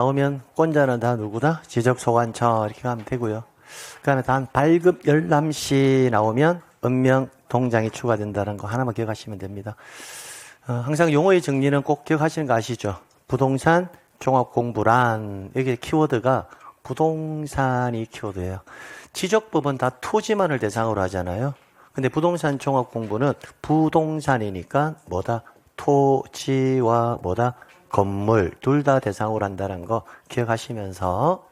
나오면 권자는 다 누구다? 지적소관청 이렇게 가면 되고요. 그 다음에 단 발급 열람시 나오면 음명 동장이 추가된다는 거 하나만 기억하시면 됩니다. 항상 용어의 정리는 꼭 기억하시는 거 아시죠? 부동산 종합공부란 여기 키워드가 부동산이 키워드예요. 지적법은 다 토지만을 대상으로 하잖아요. 근데 부동산 종합공부는 부동산이니까 뭐다? 토지와 뭐다? 건물 둘 다 대상으로 한다는 거 기억하시면서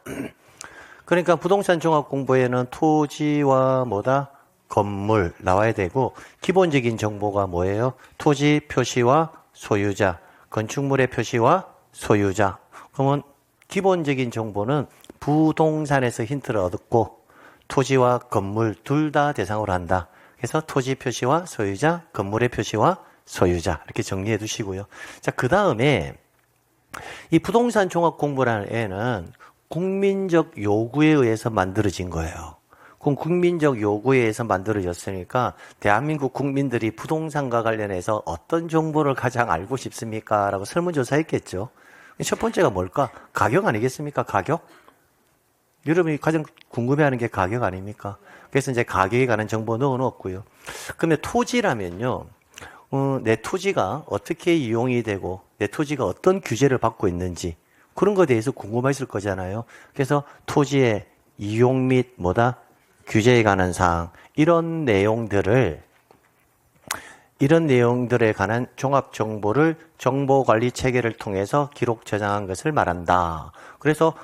그러니까 부동산 종합공부에는 토지와 뭐다? 건물 나와야 되고 기본적인 정보가 뭐예요? 토지 표시와 소유자, 건축물의 표시와 소유자. 그러면 기본적인 정보는 부동산에서 힌트를 얻고 토지와 건물 둘 다 대상으로 한다. 그래서 토지 표시와 소유자, 건물의 표시와 소유자 이렇게 정리해 두시고요. 자, 그 다음에 이 부동산 종합공부라는 애는 국민적 요구에 의해서 만들어진 거예요. 그럼 국민적 요구에 의해서 만들어졌으니까 대한민국 국민들이 부동산과 관련해서 어떤 정보를 가장 알고 싶습니까? 라고 설문조사 했겠죠. 첫 번째가 뭘까? 가격 아니겠습니까? 가격? 여러분이 가장 궁금해하는 게 가격 아닙니까? 그래서 이제 가격에 관한 정보 넣어놓았고요. 그러면 토지라면요. 내 토지가 어떻게 이용이 되고 내 토지가 어떤 규제를 받고 있는지 그런 거에 대해서 궁금하실 거잖아요. 그래서 토지의 이용 및 뭐다? 규제에 관한 사항 이런 내용들에 관한 종합 정보를 정보관리 체계를 통해서 기록 저장한 것을 말한다. 그래서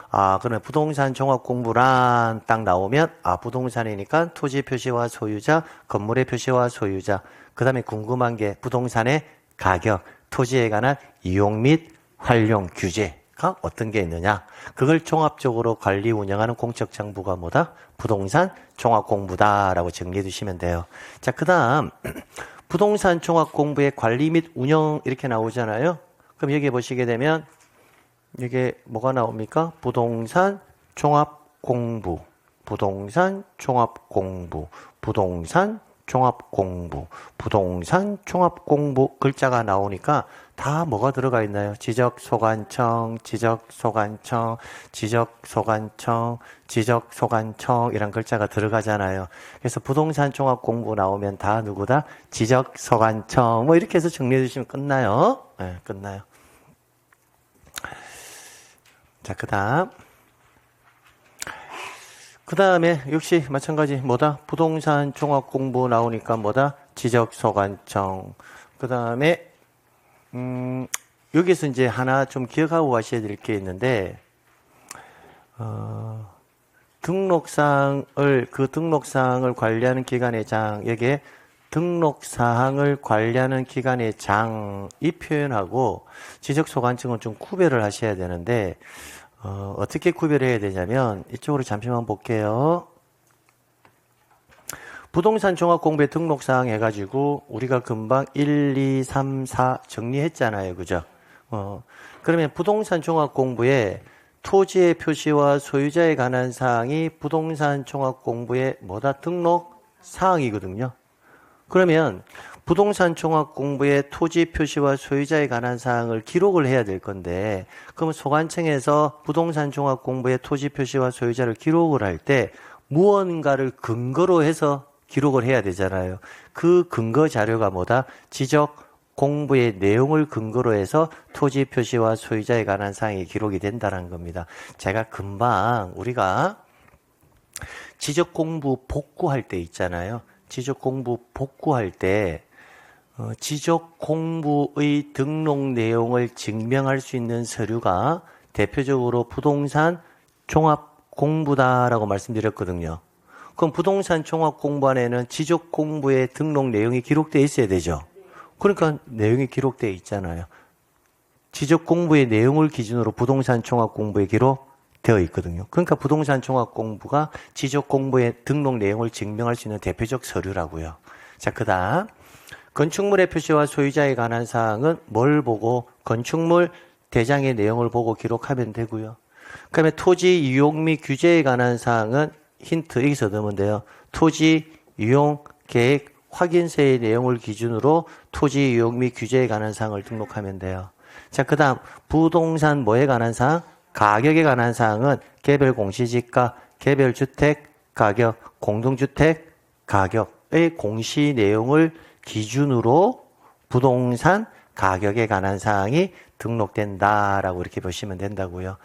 그러면 부동산 종합 공부란 딱 나오면 부동산이니까 토지 표시와 소유자, 건물의 표시와 소유자. 그다음에 궁금한 게 부동산의 가격, 토지에 관한 이용 및 활용 규제가 어떤 게 있느냐. 그걸 종합적으로 관리 운영하는 공적장부가 뭐다? 부동산 종합공부다라고 정리해 두시면 돼요. 자, 그다음 부동산 종합공부의 관리 및 운영 이렇게 나오잖아요. 그럼 여기 보시게 되면 이게 뭐가 나옵니까? 부동산 종합공부, 부동산 종합공부, 부동산 종합공부, 부동산 종합공부 글자가 나오니까 다 뭐가 들어가 있나요? 지적소관청, 지적소관청, 지적소관청, 지적소관청 이런 글자가 들어가잖아요. 그래서 부동산 종합공부 나오면 다 누구다? 지적소관청 뭐 이렇게 해서 정리해 주시면 끝나요. 네, 끝나요. 자, 그 다음에 역시 마찬가지 뭐다? 부동산 종합공부 나오니까 뭐다? 지적소관청. 그 다음에 여기서 이제 하나 좀 기억하고 가셔야 될 게 있는데 등록사항을 관리하는 기관의 장 여기에 등록사항을 관리하는 기관의 장 이 표현하고 지적소관청은 좀 구별을 하셔야 되는데 어떻게 구별해야 되냐면 이쪽으로 잠시만 볼게요. 부동산 종합공부의 등록사항 해가지고 우리가 금방 1, 2, 3, 4 정리했잖아요. 그죠? 그러면 부동산 종합공부에 토지의 표시와 소유자에 관한 사항이 부동산 종합공부의 뭐다? 등록사항이거든요. 그러면 부동산 종합공부의 토지 표시와 소유자에 관한 사항을 기록을 해야 될 건데 그러면 소관청에서 부동산 종합공부의 토지 표시와 소유자를 기록을 할 때 무언가를 근거로 해서 기록을 해야 되잖아요. 그 근거 자료가 뭐다? 지적 공부의 내용을 근거로 해서 토지 표시와 소유자에 관한 사항이 기록이 된다는 겁니다. 제가 금방 우리가 지적 공부 복구할 때 있잖아요. 지적 공부 복구할 때 지적 공부의 등록 내용을 증명할 수 있는 서류가 대표적으로 부동산 종합 공부다라고 말씀드렸거든요. 그럼 부동산 종합 공부안에는 지적 공부의 등록 내용이 기록되어 있어야 되죠. 그러니까 내용이 기록되어 있잖아요. 지적 공부의 내용을 기준으로 부동산 종합 공부에 기록되어 있거든요. 그러니까 부동산 종합 공부가 지적 공부의 등록 내용을 증명할 수 있는 대표적 서류라고요. 자, 그다음 건축물의 표시와 소유자에 관한 사항은 뭘 보고 건축물 대장의 내용을 보고 기록하면 되고요. 그다음에 토지 이용 및 규제에 관한 사항은 힌트 여기서 넣으면 돼요. 토지 이용 계획 확인서의 내용을 기준으로 토지 이용 및 규제에 관한 사항을 등록하면 돼요. 자, 그다음 부동산 뭐에 관한 사항? 가격에 관한 사항은 개별 공시지가, 개별 주택 가격, 공동주택 가격의 공시 내용을 기준으로 부동산 가격에 관한 사항이 등록된다라고 이렇게 보시면 된다고요.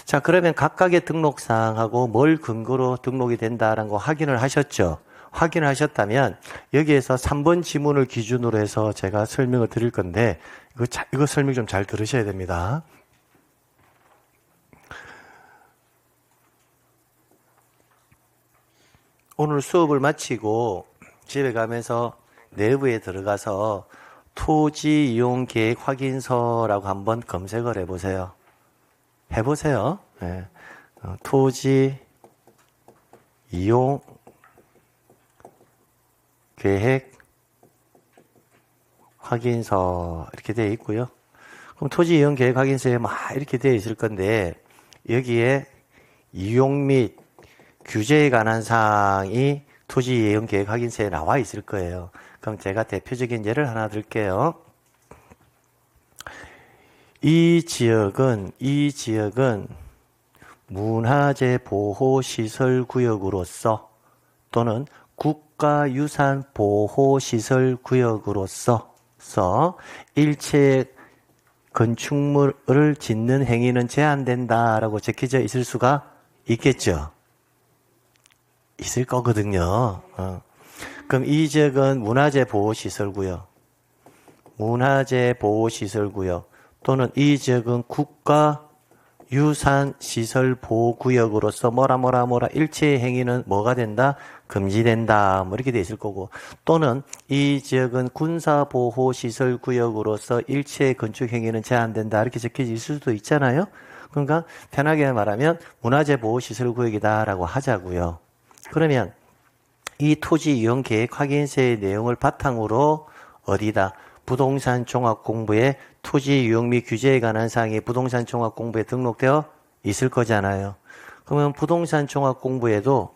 자, 그러면 각각의 등록 사항하고 뭘 근거로 등록이 된다라는 거 확인을 하셨죠? 확인을 하셨다면 여기에서 3번 지문을 기준으로 해서 제가 설명을 드릴 건데 이거 설명 좀 잘 들으셔야 됩니다. 오늘 수업을 마치고 집에 가면서 내부에 들어가서 토지 이용 계획 확인서라고 한번 검색을 해보세요. 해보세요. 네. 토지 이용 계획 확인서 이렇게 되어 있고요. 그럼 토지 이용 계획 확인서에 막 이렇게 되어 있을 건데 여기에 이용 및 규제에 관한 사항이 토지 이용 계획 확인서에 나와 있을 거예요. 그럼 제가 대표적인 예를 하나 들게요. 이 지역은 문화재 보호 시설 구역으로서 또는 국가유산 보호 시설 구역으로서 일체 건축물을 짓는 행위는 제한된다라고 적혀져 있을 수가 있겠죠. 있을 거거든요. 그럼 이 지역은 문화재 보호시설구역, 또는 이 지역은 국가유산시설보호구역으로서 뭐라 일체의 행위는 뭐가 된다? 금지된다. 뭐 이렇게 돼 있을 거고, 또는 이 지역은 군사보호시설구역으로서 일체의 건축행위는 제한된다. 이렇게 적혀져 있을 수도 있잖아요. 그러니까 편하게 말하면 문화재 보호시설구역이다라고 하자고요. 그러면 이 토지 이용 계획 확인서의 내용을 바탕으로 어디다? 부동산 종합공부에 토지 이용 및 규제에 관한 사항이 부동산 종합공부에 등록되어 있을 거잖아요. 그러면 부동산 종합공부에도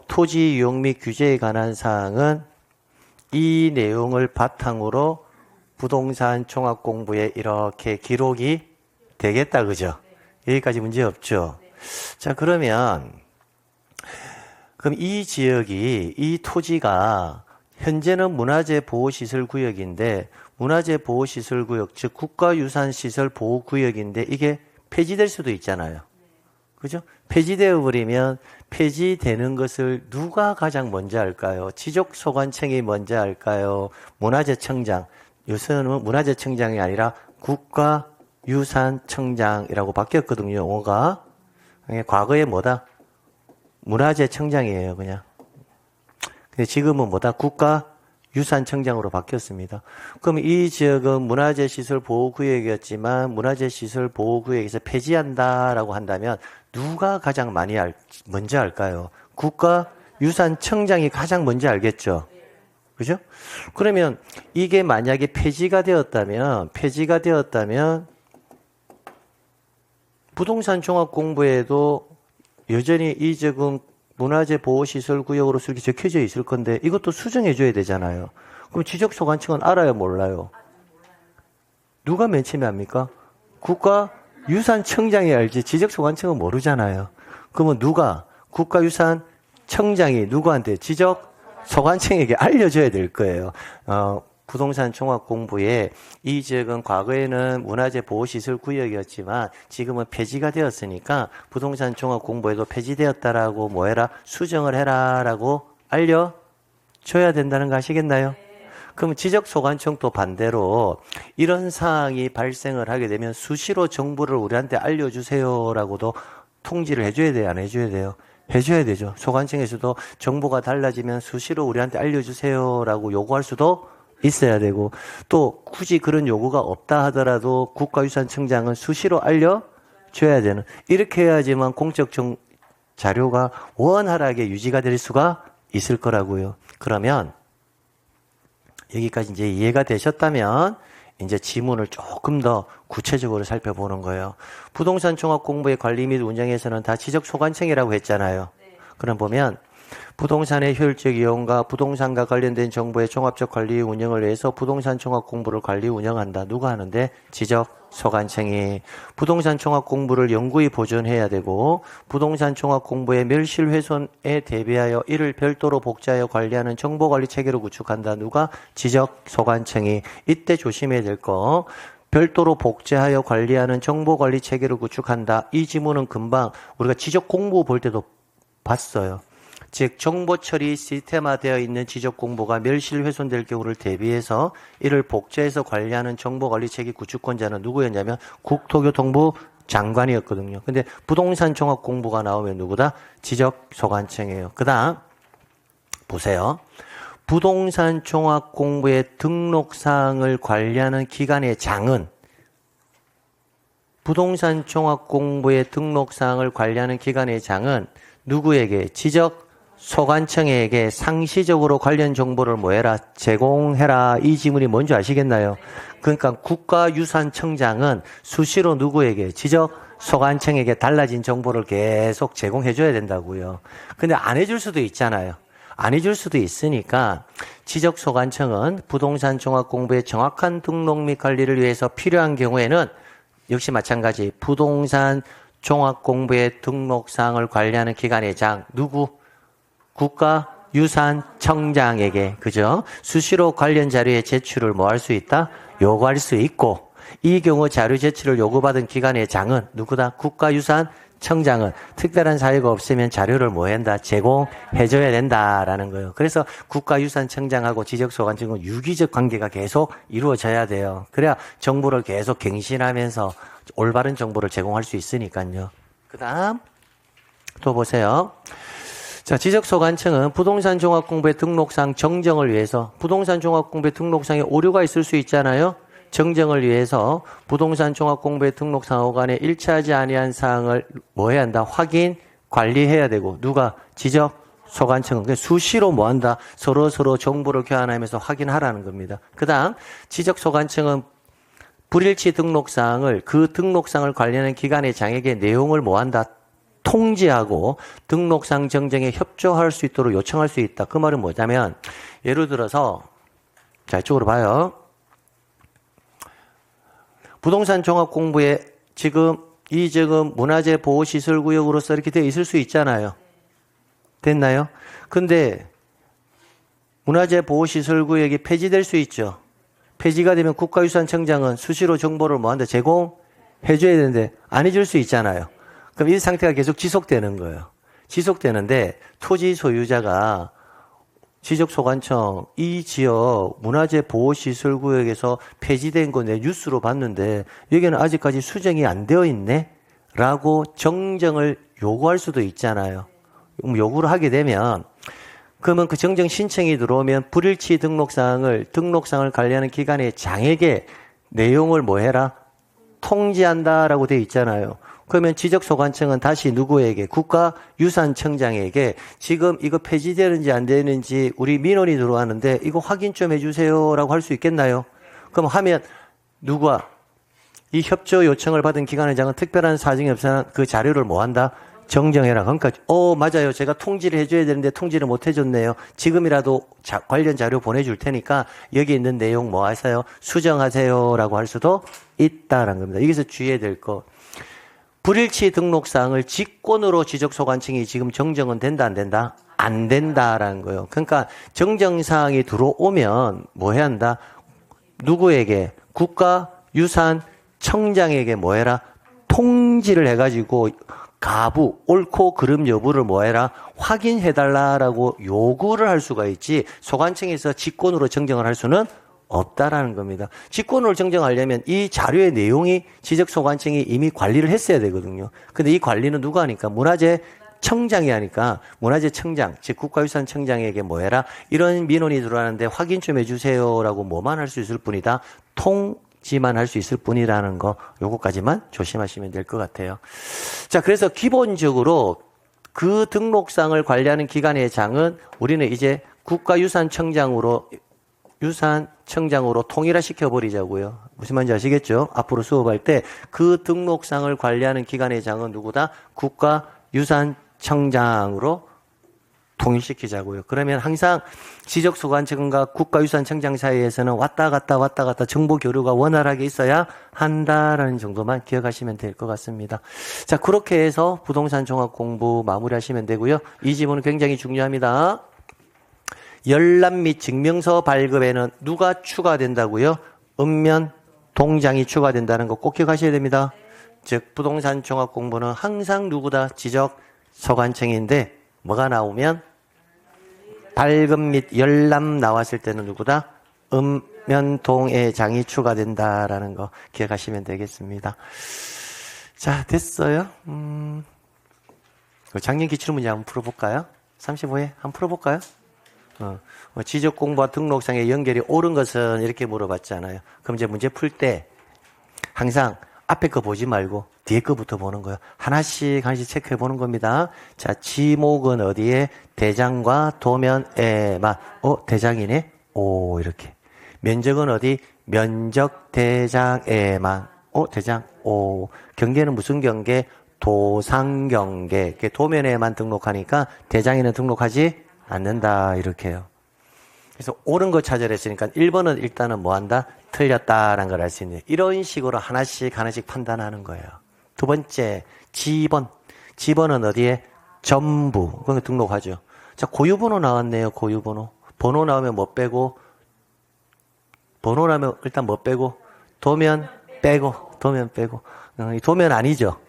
토지 이용 및 규제에 관한 사항은 이 내용을 바탕으로 부동산 종합공부에 이렇게 기록이 되겠다, 그죠? 여기까지 문제 없죠? 자, 그럼 이 지역이, 이 토지가 현재는 문화재 보호시설 구역인데, 문화재 보호시설 구역, 즉 국가유산시설 보호구역인데 이게 폐지될 수도 있잖아요. 그죠? 폐지되어 버리면 폐지되는 것을 누가 가장 먼저 할까요? 지적소관청이 먼저 할까요? 문화재청장. 요새는 문화재청장이 아니라 국가유산청장이라고 바뀌었거든요, 용어가. 과거에 뭐다? 문화재청장이에요, 그냥. 근데 지금은 뭐다? 국가유산청장으로 바뀌었습니다. 그럼 이 지역은 문화재시설 보호구역이었지만 문화재시설 보호구역에서 폐지한다라고 한다면 누가 가장 먼저 할까요? 국가유산청장이 가장 먼저 알겠죠? 그죠? 그러면 이게 만약에 폐지가 되었다면 부동산 종합공부에도 여전히 이 지역은 문화재 보호시설 구역으로서 이렇게 적혀져 있을 건데 이것도 수정해 줘야 되잖아요. 그럼 지적소관청은 알아요, 몰라요? 누가 맨 처음에 합니까? 국가유산청장이 알지 지적소관청은 모르잖아요. 그러면 국가유산청장이 누구한테? 지적소관청에게 알려줘야 될 거예요. 부동산 종합공부에 이 지역은 과거에는 문화재 보호시설 구역이었지만 지금은 폐지가 되었으니까 부동산 종합공부에도 폐지되었다라고 뭐해라? 수정을 해라라고 알려줘야 된다는 거 아시겠나요? 그럼 지적소관청도 반대로 이런 사항이 발생을 하게 되면 수시로 정보를 우리한테 알려주세요라고도 통지를 해줘야 돼요? 안 해줘야 돼요? 해줘야 되죠. 소관청에서도 정보가 달라지면 수시로 우리한테 알려주세요라고 요구할 수도 있어야 되고, 또 굳이 그런 요구가 없다 하더라도 국가유산청장은 수시로 알려줘야 되는, 이렇게 해야지만 공적 자료가 원활하게 유지가 될 수가 있을 거라고요. 그러면 여기까지 이제 이해가 되셨다면 이제 지문을 조금 더 구체적으로 살펴보는 거예요. 부동산 종합공부의 관리 및 운영에서는 다 지적소관청이라고 했잖아요. 그럼 보면 부동산의 효율적 이용과 부동산과 관련된 정보의 종합적 관리 운영을 위해서 부동산 종합 공부를 관리 운영한다. 누가 하는데? 지적 소관청이. 부동산 종합 공부를 영구히 보존해야 되고 부동산 종합 공부의 멸실훼손에 대비하여 이를 별도로 복제하여 관리하는 정보관리 체계를 구축한다. 누가? 지적 소관청이. 이때 조심해야 될 거. 별도로 복제하여 관리하는 정보관리 체계를 구축한다. 이 지문은 금방 우리가 지적 공부 볼 때도 봤어요. 즉 정보 처리 시스템화되어 있는 지적 공보가 멸실훼손될 경우를 대비해서 이를 복제해서 관리하는 정보관리 체계 구축권자는 누구였냐면 국토교통부 장관이었거든요. 근데 부동산 종합 공부가 나오면 누구다? 지적 소관청이에요. 그다음 보세요. 부동산 종합 공부의 등록사항을 관리하는 기관의 장은 부동산 종합 공부의 등록사항을 관리하는 기관의 장은 누구에게? 지적 소관청에게 상시적으로 관련 정보를 뭐해라? 제공해라. 이 지문이 뭔지 아시겠나요? 그러니까 국가유산청장은 수시로 누구에게? 지적 소관청에게 달라진 정보를 계속 제공해줘야 된다고요. 근데 안 해줄 수도 있잖아요. 안 해줄 수도 있으니까 지적소관청은 부동산 종합공부의 정확한 등록 및 관리를 위해서 필요한 경우에는 역시 마찬가지 부동산 종합공부의 등록사항을 관리하는 기관의 장 누구? 국가유산청장에게 그죠? 수시로 관련 자료의 제출을 뭐 할 수 있다? 요구할 수 있고 이 경우 자료 제출을 요구받은 기관의 장은 누구다? 국가유산청장은 특별한 사유가 없으면 자료를 뭐 한다? 제공해줘야 된다라는 거예요. 그래서 국가유산청장하고 지적소관청은 유기적 관계가 계속 이루어져야 돼요. 그래야 정보를 계속 갱신하면서 올바른 정보를 제공할 수 있으니까요. 그 다음 또 보세요. 자, 지적소관청은 부동산 종합공부의 등록상 정정을 위해서 부동산 종합공부의 등록상에 오류가 있을 수 있잖아요. 정정을 위해서 부동산 종합공부의 등록상 간에 일치하지 아니한 사항을 뭐 해야 한다? 확인, 관리해야 되고 누가? 지적소관청은 수시로 뭐 한다? 서로 정보를 교환하면서 확인하라는 겁니다. 그 다음 지적소관청은 불일치 등록사항을 그 등록상을 관리하는 기관의 장에게 내용을 뭐 한다? 통지하고 등록상 정정에 협조할 수 있도록 요청할 수 있다. 그 말은 뭐냐면 예를 들어서 자 이쪽으로 봐요. 부동산 종합공부에 지금 문화재 보호시설구역으로서 이렇게 되어 있을 수 있잖아요. 됐나요? 근데 문화재 보호시설구역이 폐지될 수 있죠. 폐지가 되면 국가유산청장은 수시로 정보를 뭐한다? 제공해줘야 되는데 안 해줄 수 있잖아요. 그럼 이 상태가 계속 지속되는 거예요. 지속되는데 토지 소유자가 지적소관청 이 지역 문화재 보호시설구역에서 폐지된 거 내 뉴스로 봤는데 여기는 아직까지 수정이 안 되어 있네? 라고 정정을 요구할 수도 있잖아요. 요구를 하게 되면 그러면 그 정정 신청이 들어오면 불일치 등록사항을 관리하는 기관의 장에게 내용을 뭐 해라? 통지한다라고 되어 있잖아요. 그러면 지적소관청은 다시 누구에게? 국가유산청장에게 지금 이거 폐지되는지 안 되는지 우리 민원이 들어왔는데 이거 확인 좀 해주세요라고 할 수 있겠나요? 그럼 하면 누가? 이 협조 요청을 받은 기관의 장은 특별한 사정이 없으나 그 자료를 뭐 한다? 정정해라. 그러니까 맞아요. 제가 통지를 해줘야 되는데 통지를 못 해줬네요. 지금이라도 관련 자료 보내줄 테니까 여기 있는 내용 뭐 하세요? 수정하세요라고 할 수도 있다라는 겁니다. 여기서 주의해야 될 거. 불일치 등록사항을 직권으로 지적소관청이 지금 정정은 된다 안 된다? 안 된다라는 거예요. 그러니까 정정사항이 들어오면 뭐 해야 한다? 누구에게? 국가유산청장에게 뭐 해라? 통지를 해가지고 가부, 옳고 그름 여부를 뭐 해라? 확인해달라라고 요구를 할 수가 있지 소관청에서 직권으로 정정을 할 수는 없다라는 겁니다. 직권으로 정정하려면 이 자료의 내용이 지적소관청이 이미 관리를 했어야 되거든요. 근데 이 관리는 누가 하니까? 문화재청장이 하니까 문화재청장, 즉 국가유산청장에게 뭐 해라? 이런 민원이 들어왔는데 확인 좀 해주세요라고 뭐만 할 수 있을 뿐이다. 통지만 할 수 있을 뿐이라는 거 요거까지만 조심하시면 될 것 같아요. 자, 그래서 기본적으로 그 등록상을 관리하는 기관의 장은 우리는 이제 국가유산청장으로 통일화 시켜버리자고요. 무슨 말인지 아시겠죠? 앞으로 수업할 때 그 등록상을 관리하는 기관의 장은 누구다? 국가유산청장으로 통일시키자고요. 그러면 항상 지적소관청과 국가유산청장 사이에서는 왔다 갔다 정보 교류가 원활하게 있어야 한다라는 정도만 기억하시면 될 것 같습니다. 자, 그렇게 해서 부동산 종합 공부 마무리하시면 되고요. 이 지문은 굉장히 중요합니다. 열람 및 증명서 발급에는 누가 추가된다고요? 읍면 동장이 추가된다는 거 꼭 기억하셔야 됩니다. 즉 부동산 종합 공부는 항상 누구다? 지적소관청인데 뭐가 나오면 발급 및 열람 나왔을 때는 누구다? 읍면동의 장이 추가된다라는 거 기억하시면 되겠습니다. 자, 됐어요. 작년 기출문제 한번 풀어볼까요? 35회 한번 풀어볼까요? 지적 공부와 등록상의 연결이 옳은 것은 이렇게 물어봤잖아요. 그럼 이제 문제 풀 때 항상 앞에 거 보지 말고 뒤에 거부터 보는 거예요. 하나씩 체크해 보는 겁니다. 자, 지목은 어디에? 대장과 도면에만. 대장이네? 오, 이렇게. 면적은 어디? 면적 대장에만. 대장. 오. 경계는 무슨 경계? 도상경계. 도면에만 등록하니까 대장에는 등록하지 않는다. 이렇게요. 그래서 옳은 거 찾으라 했으니까 1번은 일단은 뭐 한다? 틀렸다라는 걸 알 수 있는 이런 식으로 하나씩 판단하는 거예요. 두 번째, 지번. 지번은 어디에? 전부. 그거 등록하죠. 자, 고유번호 나왔네요. 고유번호. 번호 나오면 뭐 빼고? 번호 나오면 일단 뭐 빼고? 도면 빼고. 도면 빼고. 도면 아니죠.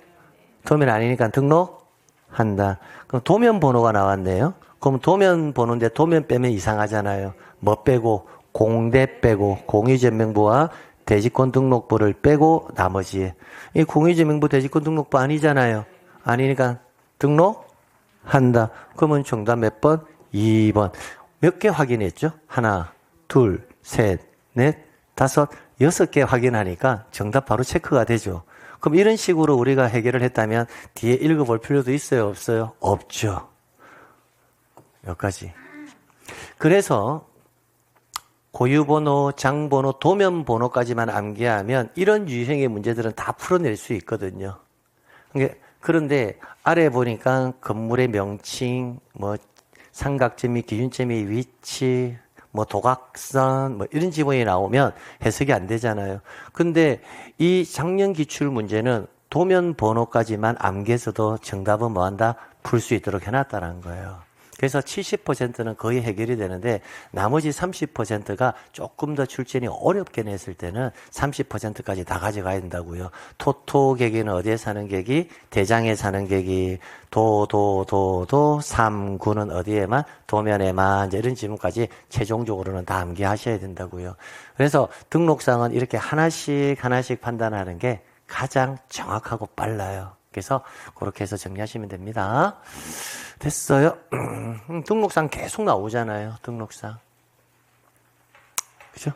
도면 아니니까 등록한다. 그럼 도면 번호가 나왔네요. 그럼 도면 번호인데 도면 빼면 이상하잖아요. 뭐 빼고? 공대 빼고 공유전명부와 대지권 등록부를 빼고 나머지 이 공유전명부 대지권 등록부 아니잖아요. 아니니까 등록한다. 그러면 정답 몇 번? 2번. 몇 개 확인했죠? 하나, 둘, 셋, 넷, 다섯, 6개 확인하니까 정답 바로 체크가 되죠. 그럼 이런 식으로 우리가 해결을 했다면 뒤에 읽어볼 필요도 있어요? 없어요? 없죠. 여기까지. 그래서 고유번호, 장번호, 도면번호까지만 암기하면 이런 유형의 문제들은 다 풀어낼 수 있거든요. 그런데 아래 보니까 건물의 명칭, 뭐 삼각점이 기준점의 위치, 뭐 도각선, 뭐 이런 지문이 나오면 해석이 안 되잖아요. 근데 이 작년 기출 문제는 도면번호까지만 암기해서도 정답은 뭐 한다? 풀 수 있도록 해놨다는 거예요. 그래서 70%는 거의 해결이 되는데 나머지 30%가 조금 더 출제이 어렵게 냈을 때는 30%까지 다 가져가야 된다고요. 토토객이는 어디에 사는 객이? 대장에 사는 객이. 삼구는 어디에만? 도면에만. 이제 이런 지문까지 최종적으로는 다 암기하셔야 된다고요. 그래서 등록상은 이렇게 하나씩 판단하는 게 가장 정확하고 빨라요. 그래서 그렇게 해서 정리하시면 됩니다. 됐어요? 등록상 계속 나오잖아요. 등록상. 그죠?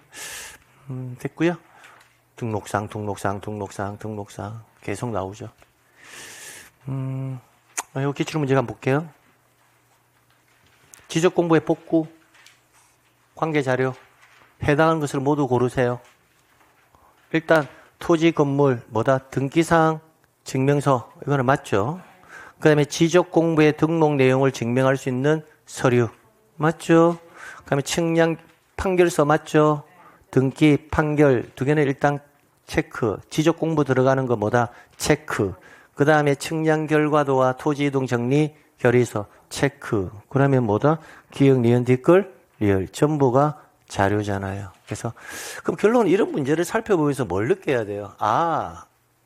됐고요. 등록상 계속 나오죠. 이 기출 문제 한번 볼게요. 지적 공부의 복구, 관계 자료, 해당하는 것을 모두 고르세요. 일단 토지 건물 뭐다? 등기사항, 증명서 이거는 맞죠? 그 다음에 지적 공부의 등록 내용을 증명할 수 있는 서류 맞죠? 그 다음에 측량 판결서 맞죠? 등기 판결 두 개는 일단 체크. 지적 공부 들어가는 거 뭐다? 체크. 그 다음에 측량 결과도와 토지 이동 정리 결의서 체크. 그러면 뭐다? 기억, 니은, 뒷글, 리을 전부가 자료잖아요. 그래서 그럼 결론은 이런 문제를 살펴보면서 뭘 느껴야 돼요?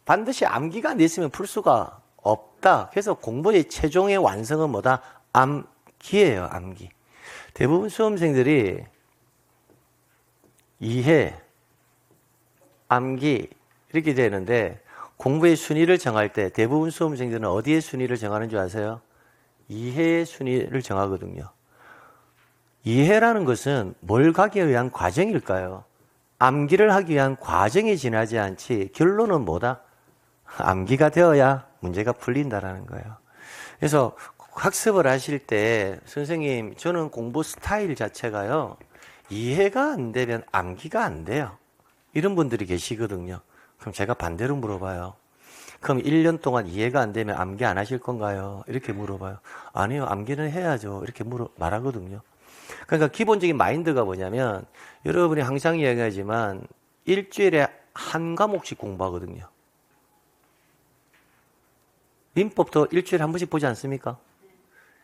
반드시 암기가 안 돼 있으면 풀 수가 없다. 그래서 공부의 최종의 완성은 뭐다? 암기예요. 암기. 대부분 수험생들이 이해, 암기 이렇게 되는데 공부의 순위를 정할 때 대부분 수험생들은 어디에 순위를 정하는 줄 아세요? 이해의 순위를 정하거든요. 이해라는 것은 뭘 가기 위한 과정일까요? 암기를 하기 위한 과정이 지나지 않지 결론은 뭐다? 암기가 되어야 문제가 풀린다라는 거예요. 그래서 학습을 하실 때 선생님 저는 공부 스타일 자체가요. 이해가 안 되면 암기가 안 돼요. 이런 분들이 계시거든요. 그럼 제가 반대로 물어봐요. 그럼 1년 동안 이해가 안 되면 암기 안 하실 건가요? 이렇게 물어봐요. 아니요, 암기는 해야죠. 이렇게 말하거든요. 그러니까 기본적인 마인드가 뭐냐면, 여러분이 항상 이야기하지만, 일주일에 한 과목씩 공부하거든요. 민법도 일주일에 한 번씩 보지 않습니까?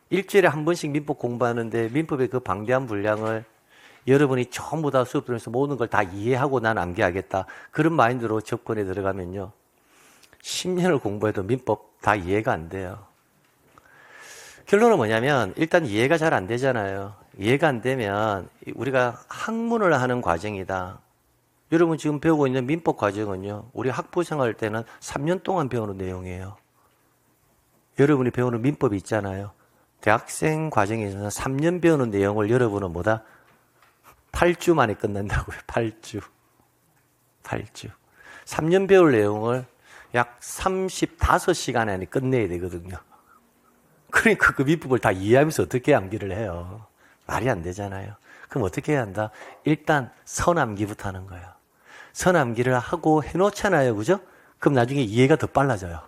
일주일에 한 번씩 민법 공부하는데, 민법의 그 방대한 분량을 여러분이 전부 다 수업 들으면서 모든 걸 다 이해하고 난 암기하겠다. 그런 마인드로 접근에 들어가면요. 10년을 공부해도 민법 다 이해가 안 돼요. 결론은 뭐냐면 일단 이해가 잘 안 되잖아요. 이해가 안 되면 우리가 학문을 하는 과정이다. 여러분 지금 배우고 있는 민법 과정은요. 우리 학부 생활 때는 3년 동안 배우는 내용이에요. 여러분이 배우는 민법이 있잖아요. 대학생 과정에서는 3년 배우는 내용을 여러분은 뭐다? 8주 만에 끝난다고요. 8주. 3년 배울 내용을 약 35시간 안에 끝내야 되거든요. 그러니까 그 민법을 다 이해하면서 어떻게 암기를 해요? 말이 안 되잖아요. 그럼 어떻게 해야 한다? 일단 선암기부터 하는 거예요. 선암기를 하고 해놓잖아요. 그죠? 그럼 나중에 이해가 더 빨라져요.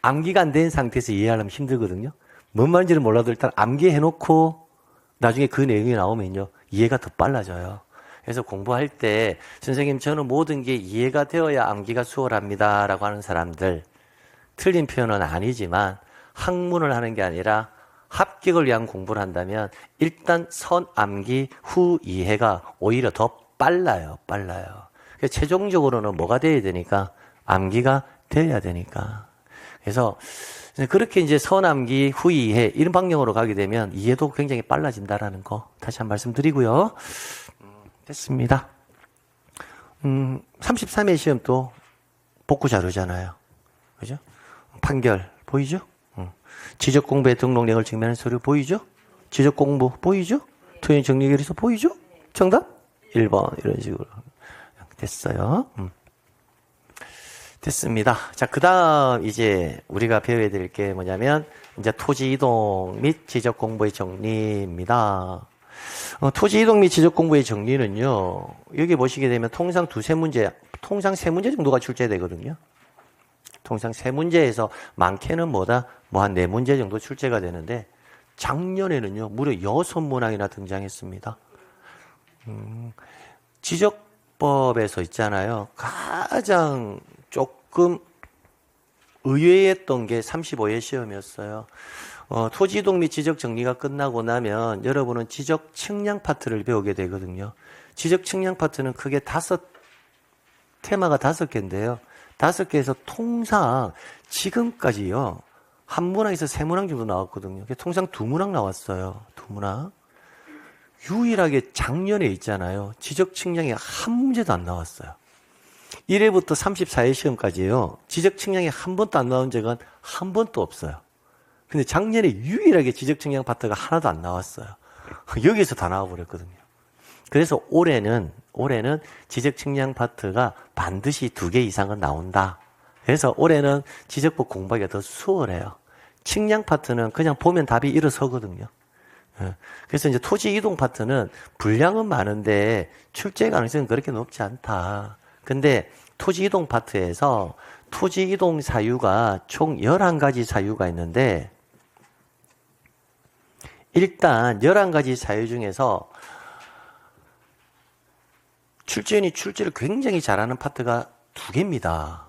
암기가 안 된 상태에서 이해하려면 힘들거든요. 뭔 말인지는 몰라도 일단 암기해놓고 나중에 그 내용이 나오면요. 이해가 더 빨라져요. 그래서 공부할 때 선생님 저는 모든 게 이해가 되어야 암기가 수월합니다 라고 하는 사람들, 틀린 표현은 아니지만 학문을 하는 게 아니라 합격을 위한 공부를 한다면 일단 선암기 후 이해가 오히려 더 빨라요. 그래서 최종적으로는 뭐가 돼야 되니까? 암기가 돼야 되니까. 그래서 그렇게 이제 선암기 후 이해 이런 방향으로 가게 되면 이해도 굉장히 빨라진다라는 거 다시 한 말씀드리고요. 됐습니다. 33회 시험 또 복구 자료잖아요. 그죠? 판결 보이죠? 지적 공부의 등록량을 증명하는 서류 보이죠? 지적 공부 보이죠? 토행 정리 결의서 보이죠? 정답? 1번 이런 식으로 됐어요. 됐습니다. 자, 그 다음 이제 우리가 배워야 될 게 뭐냐면 이제 토지 이동 및 지적 공부의 정리입니다. 토지 이동 및 지적 공부의 정리는요. 여기 보시게 되면 통상 세 문제 정도가 출제되거든요. 통상 3문제에서 많게는 뭐다? 뭐 한 4문제 정도 출제가 되는데 작년에는요. 무려 6문항이나 등장했습니다. 지적법에서 있잖아요. 가장 조금 의외였던 게 35회 시험이었어요. 토지 이동 및 지적 정리가 끝나고 나면 여러분은 지적 측량 파트를 배우게 되거든요. 지적 측량 파트는 크게 테마가 5개인데요. 5개에서 통상 지금까지요. 한 문항에서 3문항 정도 나왔거든요. 통상 2문항 나왔어요. 2문항. 유일하게 작년에 있잖아요. 지적 측량이 한 문제도 안 나왔어요. 1회부터 34회 시험까지요. 지적 측량이 한 번도 안 나온 적은 한 번도 없어요. 근데 작년에 유일하게 지적 측량 파트가 하나도 안 나왔어요. 여기서 다 나와버렸거든요. 그래서 올해는 지적 측량 파트가 반드시 2개 이상은 나온다. 그래서 올해는 지적법 공부하기가 더 수월해요. 측량 파트는 그냥 보면 답이 일어서거든요. 그래서 이제 토지 이동 파트는 분량은 많은데 출제 가능성은 그렇게 높지 않다. 근데 토지 이동 파트에서 토지 이동 사유가 총 11가지 사유가 있는데 일단 11가지 사유 중에서 출제인이 출제를 굉장히 잘하는 파트가 2개입니다.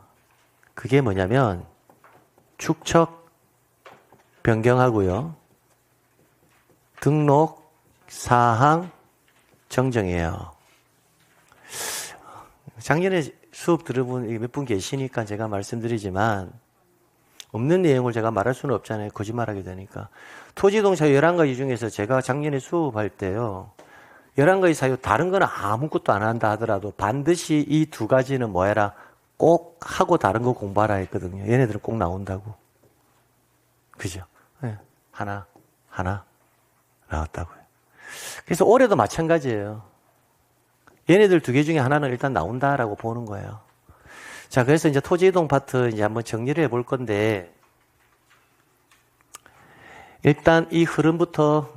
그게 뭐냐면 축척 변경하고요. 등록 사항 정정이에요. 작년에 수업 들어본 몇 분 계시니까 제가 말씀드리지만 없는 내용을 제가 말할 수는 없잖아요. 거짓말하게 되니까. 토지이동 사유 11가지 중에서 제가 작년에 수업할 때요. 11가지 사유 다른 건 아무것도 안 한다 하더라도 반드시 이 2가지는 뭐 해라? 꼭 하고 다른 거 공부하라 했거든요. 얘네들은 꼭 나온다고. 그죠? 네. 하나 나왔다고요. 그래서 올해도 마찬가지예요. 얘네들 2개 중에 하나는 일단 나온다라고 보는 거예요. 자, 그래서 이제 토지이동 파트 이제 한번 정리를 해볼 건데, 일단 이 흐름부터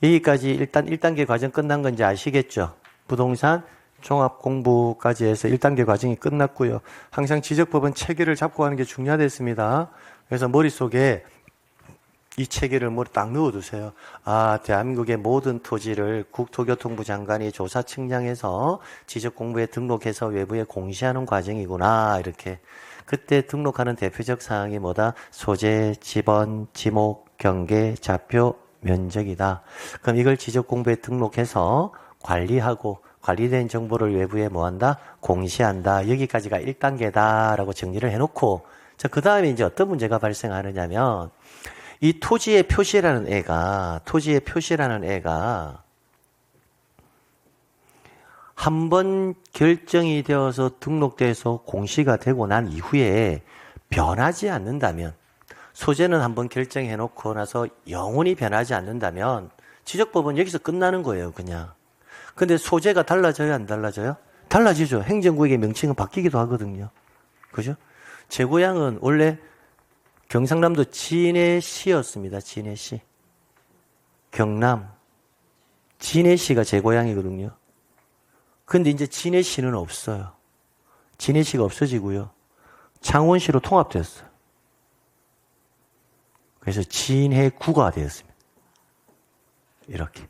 여기까지 일단 1단계 과정 끝난 건지 아시겠죠? 부동산 종합 공부까지 해서 1단계 과정이 끝났고요. 항상 지적법은 체계를 잡고 하는 게 중요하겠습니다. 그래서 머릿속에 이 체계를 머리 딱 넣어두세요. 아, 대한민국의 모든 토지를 국토교통부 장관이 조사 측량해서 지적 공부에 등록해서 외부에 공시하는 과정이구나. 이렇게. 그때 등록하는 대표적 사항이 뭐다? 소재, 지번, 지목, 경계, 좌표, 면적이다. 그럼 이걸 지적 공부에 등록해서 관리하고 관리된 정보를 외부에 뭐한다? 공시한다. 여기까지가 1단계다라고 정리를 해놓고 자, 그 다음에 이제 어떤 문제가 발생하느냐면 이 토지의 표시라는 애가 한번 결정이 되어서 등록돼서 공시가 되고 난 이후에 변하지 않는다면 소재는 한번 결정해 놓고 나서 영원히 변하지 않는다면 지적법은 여기서 끝나는 거예요, 그냥. 근데 소재가 달라져요, 안 달라져요? 달라지죠. 행정구역의 명칭은 바뀌기도 하거든요. 그죠? 제 고향은 원래 경상남도 진해시였습니다. 진해시. 경남. 진해시가 제 고향이거든요. 근데 이제 진해시는 없어요. 진해시가 없어지고요. 창원시로 통합되었어요. 그래서 진해구가 되었습니다. 이렇게.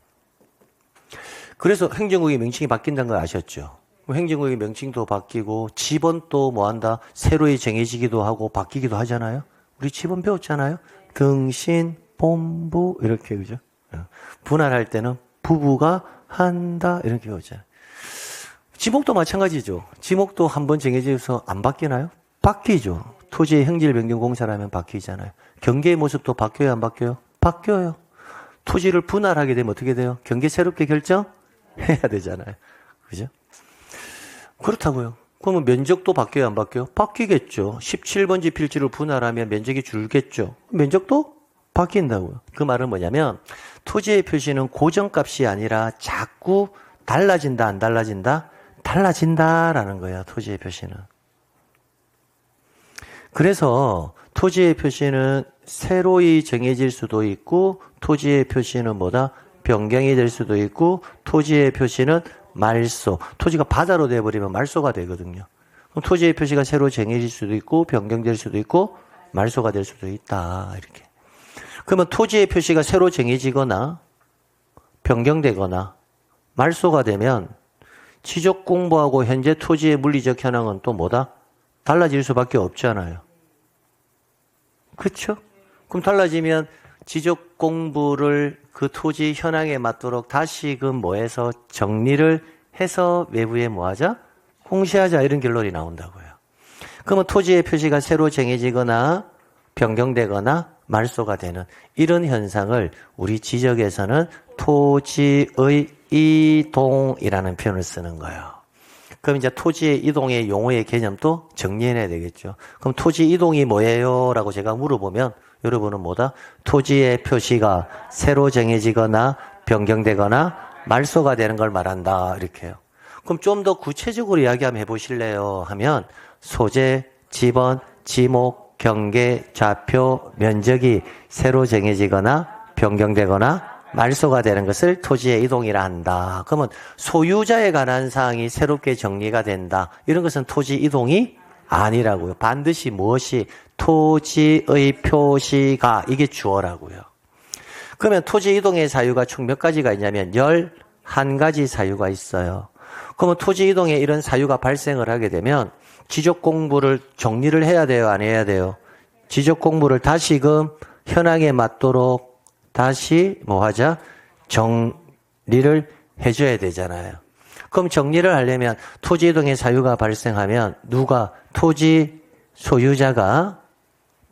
그래서 행정구역의 명칭이 바뀐다는 걸 아셨죠? 행정구역의 명칭도 바뀌고 지번 또 뭐한다? 새로이 정해지기도 하고 바뀌기도 하잖아요. 우리 지번 배웠잖아요. 등신, 본부 이렇게 그죠? 분할할 때는 부부가 한다 이렇게 배웠잖아요. 지목도 마찬가지죠. 지목도 한번 정해져서 안 바뀌나요? 바뀌죠. 토지의 형질 변경 공사라면 바뀌잖아요. 경계의 모습도 바뀌어요, 안 바뀌어요? 바뀌어요. 토지를 분할하게 되면 어떻게 돼요? 경계 새롭게 결정해야 되잖아요. 그죠? 그렇다고요. 그러면 면적도 바뀌어요, 안 바뀌어요? 바뀌겠죠. 17번지 필지를 분할하면 면적이 줄겠죠. 면적도 바뀐다고요. 그 말은 뭐냐면 토지의 표시는 고정값이 아니라 자꾸 달라진다, 안 달라진다? 달라진다라는 거예요, 토지의 표시는. 그래서 토지의 표시는 새로이 정해질 수도 있고 토지의 표시는 뭐다? 변경이 될 수도 있고 토지의 표시는 말소. 토지가 바다로 돼버리면 말소가 되거든요. 그럼 토지의 표시가 새로 정해질 수도 있고 변경될 수도 있고 말소가 될 수도 있다. 이렇게. 그러면 토지의 표시가 새로 정해지거나 변경되거나 말소가 되면 지적 공부하고 현재 토지의 물리적 현황은 또 뭐다? 달라질 수밖에 없잖아요. 그렇죠? 그럼 달라지면 지적 공부를 그 토지 현황에 맞도록 다시금 뭐해서 정리를 해서 외부에 뭐하자? 공시하자 이런 결론이 나온다고요. 그러면 토지의 표시가 새로 정해지거나 변경되거나 말소가 되는 이런 현상을 우리 지적에서는 토지의 이동이라는 표현을 쓰는 거예요. 그럼 이제 토지의 이동의 용어의 개념도 정리해내야 되겠죠. 그럼 토지 이동이 뭐예요? 라고 제가 물어보면 여러분은 뭐다? 토지의 표시가 새로 정해지거나 변경되거나 말소가 되는 걸 말한다. 이렇게 해요. 그럼 좀 더 구체적으로 이야기 한번 해보실래요? 하면 소재, 지번, 지목, 경계, 좌표, 면적이 새로 정해지거나 변경되거나 말소가 되는 것을 토지의 이동이라 한다. 그러면 소유자에 관한 사항이 새롭게 정리가 된다. 이런 것은 토지 이동이 아니라고요. 반드시 무엇이 토지의 표시가 이게 주어라고요. 그러면 토지 이동의 사유가 총 몇 가지가 있냐면 11가지 사유가 있어요. 그러면 토지 이동에 이런 사유가 발생을 하게 되면 지적 공부를 정리를 해야 돼요, 안 해야 돼요? 지적 공부를 다시금 현황에 맞도록 다시 뭐하자? 정리를 해줘야 되잖아요. 그럼 정리를 하려면 토지 이동의 사유가 발생하면 누가? 토지 소유자가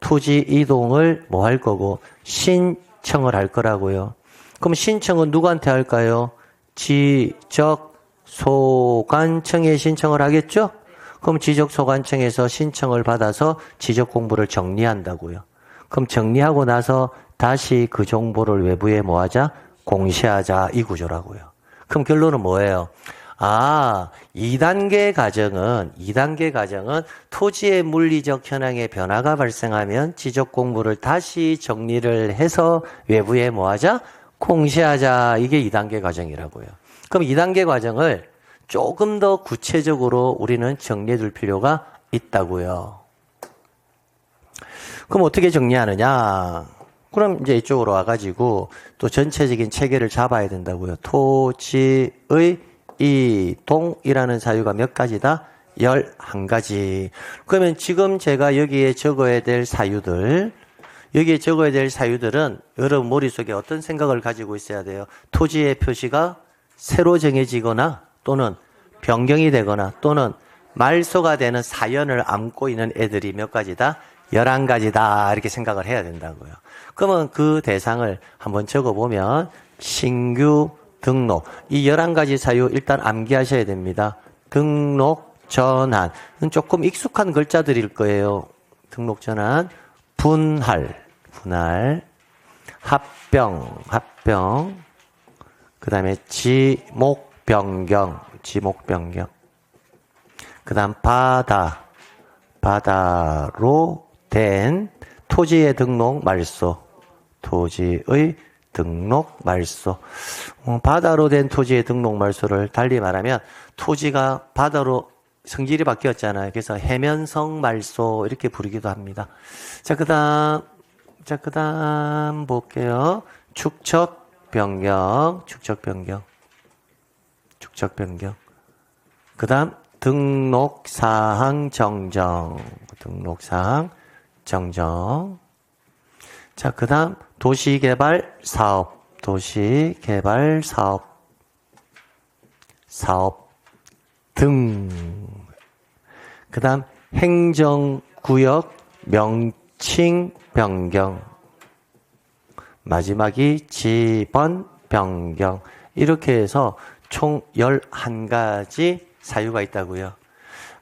토지 이동을 뭐 할 거고 신청을 할 거라고요. 그럼 신청은 누구한테 할까요? 지적소관청에 신청을 하겠죠? 그럼 지적소관청에서 신청을 받아서 지적 공부를 정리한다고요. 그럼 정리하고 나서 다시 그 정보를 외부에 뭐하자? 공시하자 이 구조라고요. 그럼 결론은 뭐예요? 2단계 과정은 토지의 물리적 현황에 변화가 발생하면 지적 공부를 다시 정리를 해서 외부에 뭐하자? 공시하자. 이게 2단계 과정이라고요. 그럼 2단계 과정을 조금 더 구체적으로 우리는 정리해 둘 필요가 있다고요. 그럼 어떻게 정리하느냐? 그럼 이제 이쪽으로 와가지고 또 전체적인 체계를 잡아야 된다고요. 토지의 이동이라는 사유가 몇 가지다? 11가지. 그러면 지금 제가 여기에 적어야 될 사유들은 여러분 머릿속에 어떤 생각을 가지고 있어야 돼요? 토지의 표시가 새로 정해지거나 또는 변경이 되거나 또는 말소가 되는 사연을 안고 있는 애들이 몇 가지다? 11가지다 이렇게 생각을 해야 된다고요. 그러면 그 대상을 한번 적어보면 신규 등록 이 11가지 사유 일단 암기하셔야 됩니다. 등록 전환 조금 익숙한 글자들일 거예요. 등록 전환 분할 합병 그 다음에 지목 변경 그 다음 바다로 된 토지의 등록 말소 바다로 된 토지의 등록 말소를 달리 말하면 토지가 바다로 성질이 바뀌었잖아요. 그래서 해면성 말소 이렇게 부르기도 합니다. 자, 그 다음 볼게요. 축척 변경. 그 다음 등록사항 정정. 자, 그 다음 도시개발 사업 등. 그 다음 행정구역 명칭 변경. 마지막이 지번 변경. 이렇게 해서 총 11가지 사유가 있다고요.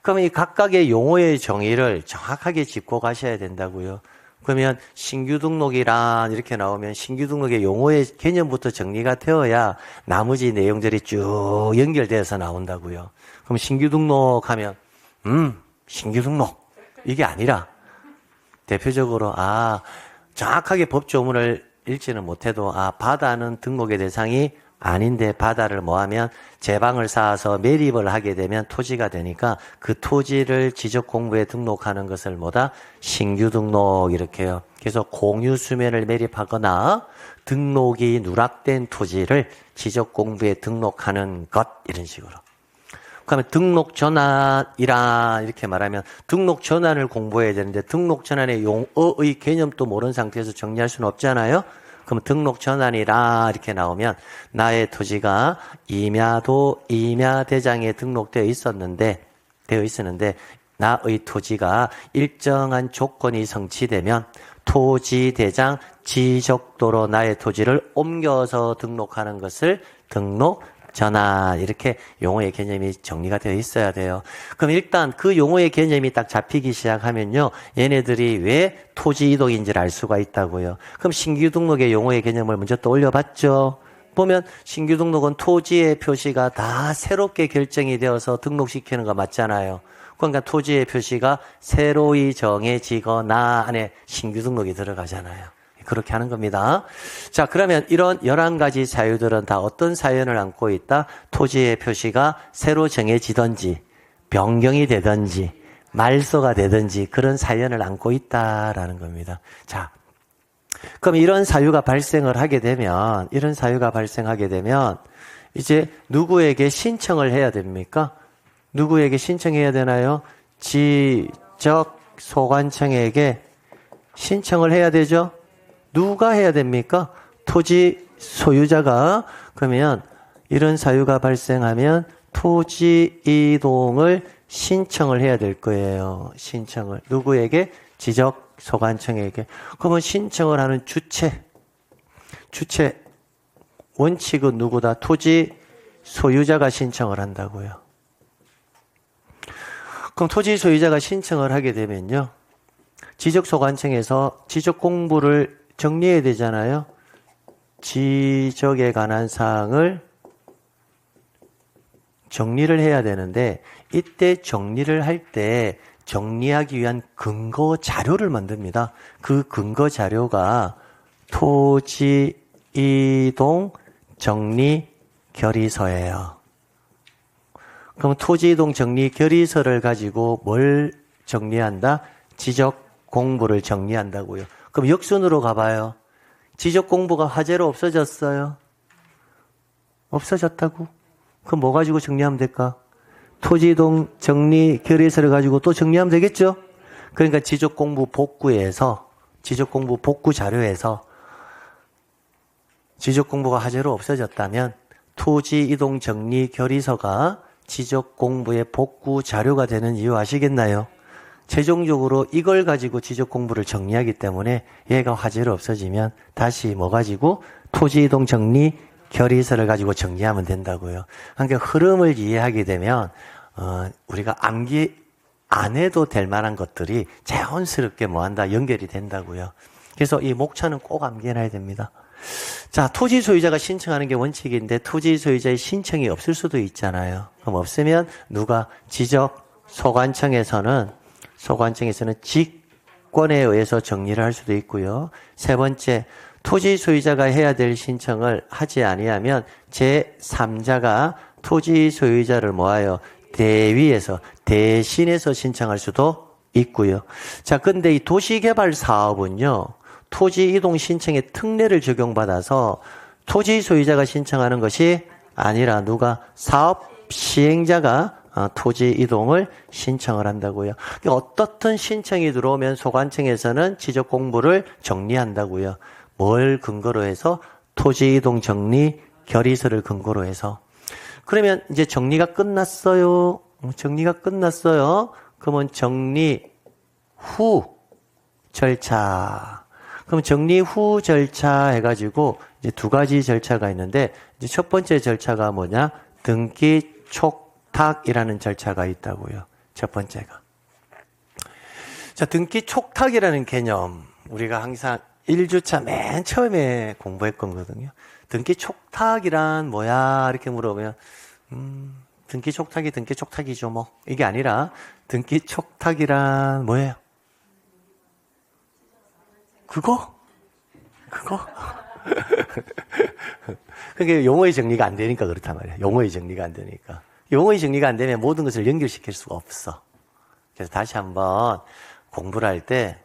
그러면 이 각각의 용어의 정의를 정확하게 짚고 가셔야 된다고요. 그러면 신규 등록이란 이렇게 나오면 신규 등록의 용어의 개념부터 정리가 되어야 나머지 내용들이 쭉 연결되어서 나온다고요. 그럼 신규 등록하면 신규 등록 이게 아니라 대표적으로 정확하게 법조문을 읽지는 못해도 바다는 등록의 대상이 아닌데 바다를 뭐하면 제방을 쌓아서 매립을 하게 되면 토지가 되니까 그 토지를 지적공부에 등록하는 것을 뭐다? 신규 등록 이렇게요. 그래서 공유수면을 매립하거나 등록이 누락된 토지를 지적공부에 등록하는 것 이런 식으로. 그러면 등록 전환이라 이렇게 말하면 등록 전환을 공부해야 되는데 등록 전환의 용어의 개념도 모르는 상태에서 정리할 수는 없잖아요. 그럼 등록 전환이라 이렇게 나오면 나의 토지가 임야도 임야대장에 등록되어 있었는데 나의 토지가 일정한 조건이 성취되면 토지대장 지적도로 나의 토지를 옮겨서 등록하는 것을 등록 전환 이렇게 용어의 개념이 정리가 되어 있어야 돼요. 그럼 일단 그 용어의 개념이 딱 잡히기 시작하면요. 얘네들이 왜 토지 이동인지를 알 수가 있다고요. 그럼 신규 등록의 용어의 개념을 먼저 떠올려봤죠. 보면 신규 등록은 토지의 표시가 다 새롭게 결정이 되어서 등록시키는 거 맞잖아요. 그러니까 토지의 표시가 새로이 정해지거나 안에 신규 등록이 들어가잖아요. 그렇게 하는 겁니다. 자, 그러면 이런 11가지 사유들은 다 어떤 사연을 안고 있다? 토지의 표시가 새로 정해지든지 변경이 되든지 말소가 되든지 그런 사연을 안고 있다라는 겁니다. 자, 그럼 이런 사유가 발생을 하게 되면 이제 누구에게 신청을 해야 됩니까? 누구에게 신청해야 되나요? 지적소관청에게 신청을 해야 되죠? 누가 해야 됩니까? 토지 소유자가. 그러면 이런 사유가 발생하면 토지 이동을 신청을 해야 될 거예요. 신청을. 누구에게? 지적소관청에게. 그러면 신청을 하는 주체 원칙은 누구다? 토지 소유자가 신청을 한다고요. 그럼 토지 소유자가 신청을 하게 되면요. 지적소관청에서 지적공부를 정리해야 되잖아요. 지적에 관한 사항을 정리를 해야 되는데 이때 정리를 할 때 정리하기 위한 근거 자료를 만듭니다. 그 근거 자료가 토지 이동 정리 결의서예요. 그럼 토지이동 정리 결의서를 가지고 뭘 정리한다? 지적 공부를 정리한다고요. 그럼 역순으로 가봐요. 지적 공부가 화제로 없어졌어요. 없어졌다고? 그럼 뭐 가지고 정리하면 될까? 토지이동 정리 결의서를 가지고 또 정리하면 되겠죠? 그러니까 지적 공부 복구에서, 지적 공부 복구 자료에서 지적 공부가 화제로 없어졌다면 토지이동 정리 결의서가 지적 공부의 복구 자료가 되는 이유 아시겠나요? 최종적으로 이걸 가지고 지적 공부를 정리하기 때문에 얘가 화제로 없어지면 다시 뭐 가지고 토지이동 정리 결의서를 가지고 정리하면 된다고요. 그러니까 흐름을 이해하게 되면 우리가 암기 안 해도 될 만한 것들이 자연스럽게 뭐한다 연결이 된다고요. 그래서 이 목차는 꼭 암기해놔야 됩니다. 자, 토지 소유자가 신청하는 게 원칙인데 토지 소유자의 신청이 없을 수도 있잖아요. 그럼 없으면 누가 지적 소관청에서는 직권에 의해서 정리를 할 수도 있고요. 세 번째, 토지 소유자가 해야 될 신청을 하지 아니하면 제3자가 토지 소유자를 모아요. 대위에서, 대신해서 신청할 수도 있고요. 자, 근데 이 도시개발 사업은요, 토지 이동 신청의 특례를 적용받아서 토지 소유자가 신청하는 것이 아니라 누가 사업 시행자가 토지 이동을 신청을 한다고요. 어떻든 신청이 들어오면 소관청에서는 지적 공부를 정리한다고요. 뭘 근거로 해서? 토지 이동 정리 결의서를 근거로 해서. 그러면 이제 정리가 끝났어요. 정리가 끝났어요. 그러면 정리 후 절차. 그럼 정리 후 절차 해가지고 이제 두 가지 절차가 있는데 이제 첫 번째 절차가 뭐냐? 등기 촉탁이라는 절차가 있다고요. 첫 번째가. 자, 등기 촉탁이라는 개념 우리가 항상 1주차 맨 처음에 공부했던 거거든요. 등기 촉탁이란 뭐야? 이렇게 물어보면 등기 촉탁이죠 뭐. 이게 아니라 등기 촉탁이란 뭐예요? 그거? 그게 용어의 정리가 안 되니까 그렇단 말이야. 용어의 정리가 안 되니까. 용어의 정리가 안 되면 모든 것을 연결시킬 수가 없어. 그래서 다시 한번 공부를 할 때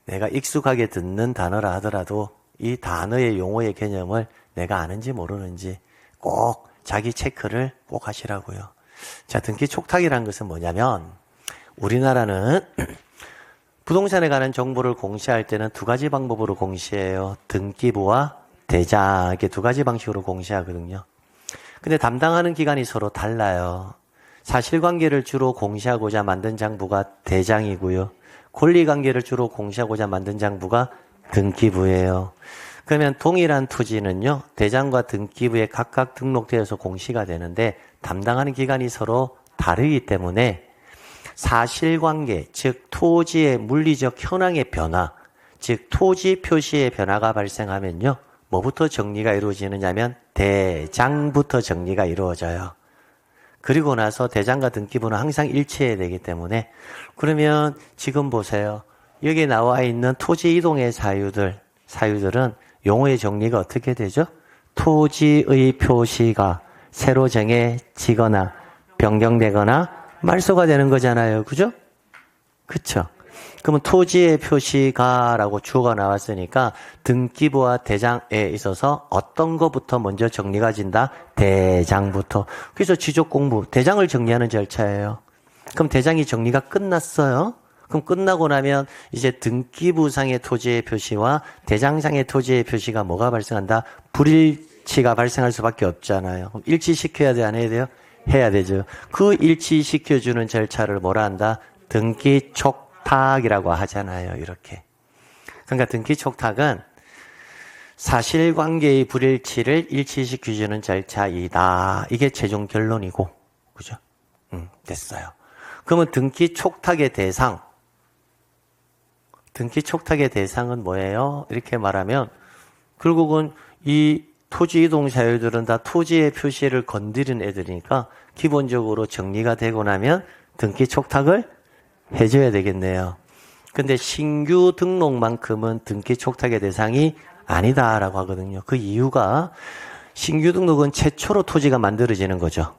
내가 익숙하게 듣는 단어라 하더라도 이 단어의 용어의 개념을 내가 아는지 모르는지 꼭 자기 체크를 꼭 하시라고요. 자, 등기 촉탁이라는 것은 뭐냐면 우리나라는 부동산에 관한 정보를 공시할 때는 두 가지 방법으로 공시해요. 등기부와 대장, 이렇게 두 가지 방식으로 공시하거든요. 근데 담당하는 기관이 서로 달라요. 사실관계를 주로 공시하고자 만든 장부가 대장이고요. 권리관계를 주로 공시하고자 만든 장부가 등기부예요. 그러면 동일한 토지는요, 대장과 등기부에 각각 등록되어서 공시가 되는데 담당하는 기관이 서로 다르기 때문에 사실관계, 즉 토지의 물리적 현황의 변화, 즉 토지 표시의 변화가 발생하면요, 뭐부터 정리가 이루어지느냐면 대장부터 정리가 이루어져요. 그리고 나서 대장과 등기부는 항상 일치해야 되기 때문에 그러면 지금 보세요. 여기 나와 있는 토지 이동의 사유들은 용어의 정리가 어떻게 되죠? 토지의 표시가 새로 정해지거나 변경되거나 말소가 되는 거잖아요. 그죠? 그쵸? 그러면 토지의 표시가라고 주어가 나왔으니까 등기부와 대장에 있어서 어떤 것부터 먼저 정리가 진다? 대장부터. 그래서 지적 공부, 대장을 정리하는 절차예요. 그럼 대장이 정리가 끝났어요. 그럼 끝나고 나면 이제 등기부상의 토지의 표시와 대장상의 토지의 표시가 뭐가 발생한다? 불일치가 발생할 수밖에 없잖아요. 그럼 일치시켜야 돼, 안 해야 돼요? 해야 되죠. 그 일치시켜주는 절차를 뭐라 한다? 등기 촉탁이라고 하잖아요. 이렇게. 그러니까 등기 촉탁은 사실관계의 불일치를 일치시켜주는 절차이다. 이게 최종 결론이고, 그죠? 됐어요. 그러면 등기 촉탁의 대상은 뭐예요? 이렇게 말하면 결국은 이 토지 이동 사유들은 다 토지의 표시를 건드린 애들이니까 기본적으로 정리가 되고 나면 등기 촉탁을 해줘야 되겠네요. 근데 신규 등록만큼은 등기 촉탁의 대상이 아니다라고 하거든요. 그 이유가 신규 등록은 최초로 토지가 만들어지는 거죠.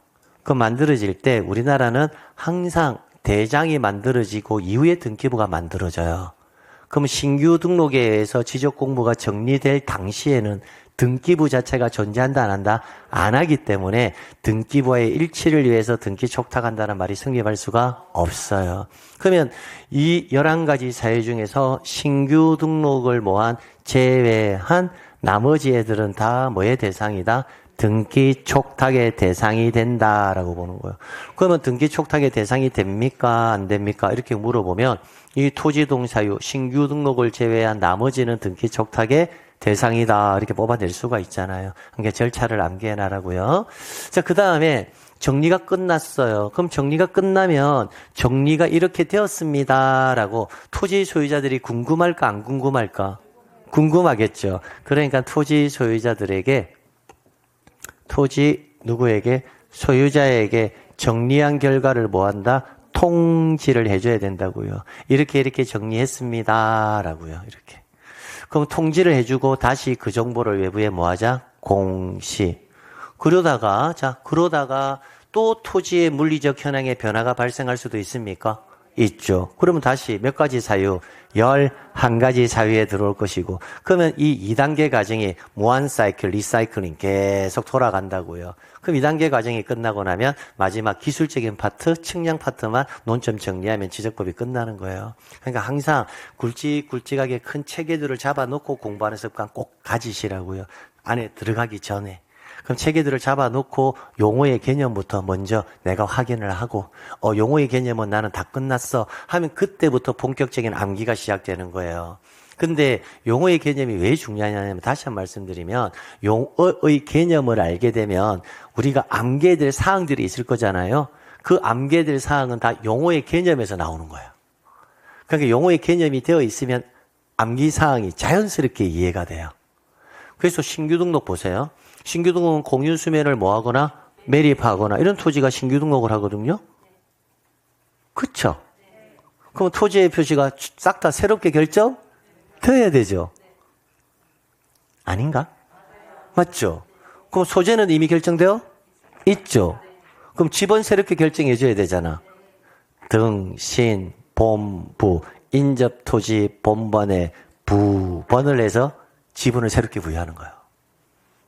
그 만들어질 때 우리나라는 항상 대장이 만들어지고 이후에 등기부가 만들어져요. 그럼 신규 등록에 의해서 지적공부가 정리될 당시에는 등기부 자체가 존재한다 안 한다? 안 하기 때문에 등기부와의 일치를 위해서 등기 촉탁한다는 말이 성립할 수가 없어요. 그러면 이 11가지 사유 중에서 신규 등록을 뭐한 제외한 나머지 애들은 다 뭐의 대상이다? 등기 촉탁의 대상이 된다라고 보는 거예요. 그러면 등기 촉탁의 대상이 됩니까? 안 됩니까? 이렇게 물어보면 이 토지동사유, 신규 등록을 제외한 나머지는 등기 촉탁의 대상이다 이렇게 뽑아낼 수가 있잖아요. 그러니까 절차를 암기해놔라고요. 자, 그 다음에 정리가 끝났어요. 그럼 정리가 끝나면 정리가 이렇게 되었습니다라고 토지 소유자들이 궁금할까 안 궁금할까? 궁금하겠죠. 그러니까 토지 소유자들에게 누구에게? 소유자에게 정리한 결과를 뭐한다? 통지를 해줘야 된다고요. 이렇게 정리했습니다라고요. 이렇게. 그럼 통지를 해주고 다시 그 정보를 외부에 뭐하자? 공시. 그러다가 또 토지의 물리적 현황에 변화가 발생할 수도 있습니까? 있죠. 그러면 다시 몇 가지 사유? 11가지 사유에 들어올 것이고, 그러면 이 2단계 과정이 무한 사이클, 리사이클링 계속 돌아간다고요. 그럼 2단계 과정이 끝나고 나면 마지막 기술적인 파트, 측량 파트만 논점 정리하면 지적법이 끝나는 거예요. 그러니까 항상 굵직굵직하게 큰 체계들을 잡아놓고 공부하는 습관 꼭 가지시라고요. 안에 들어가기 전에. 그럼 체계들을 잡아놓고 용어의 개념부터 먼저 내가 확인을 하고 용어의 개념은 나는 다 끝났어 하면 그때부터 본격적인 암기가 시작되는 거예요. 근데 용어의 개념이 왜 중요하냐면 다시 한번 말씀드리면 용어의 개념을 알게 되면 우리가 암기해야 될 사항들이 있을 거잖아요. 그 암기해야 될 사항은 다 용어의 개념에서 나오는 거예요. 그러니까 용어의 개념이 되어 있으면 암기 사항이 자연스럽게 이해가 돼요. 그래서 신규 등록 보세요. 신규 등록은 공유 수면을 뭐하거나 매립하거나 이런 토지가 신규 등록을 하거든요. 그렇죠? 그럼 토지의 표시가 싹 다 새롭게 결정되어야 되죠. 아닌가? 맞죠? 그럼 소재는 이미 결정되어 있죠. 그럼 집은 새롭게 결정해 줘야 되잖아. 등신, 본부, 인접토지 본번에 부번을 해서 지분을 새롭게 부여하는 거예요.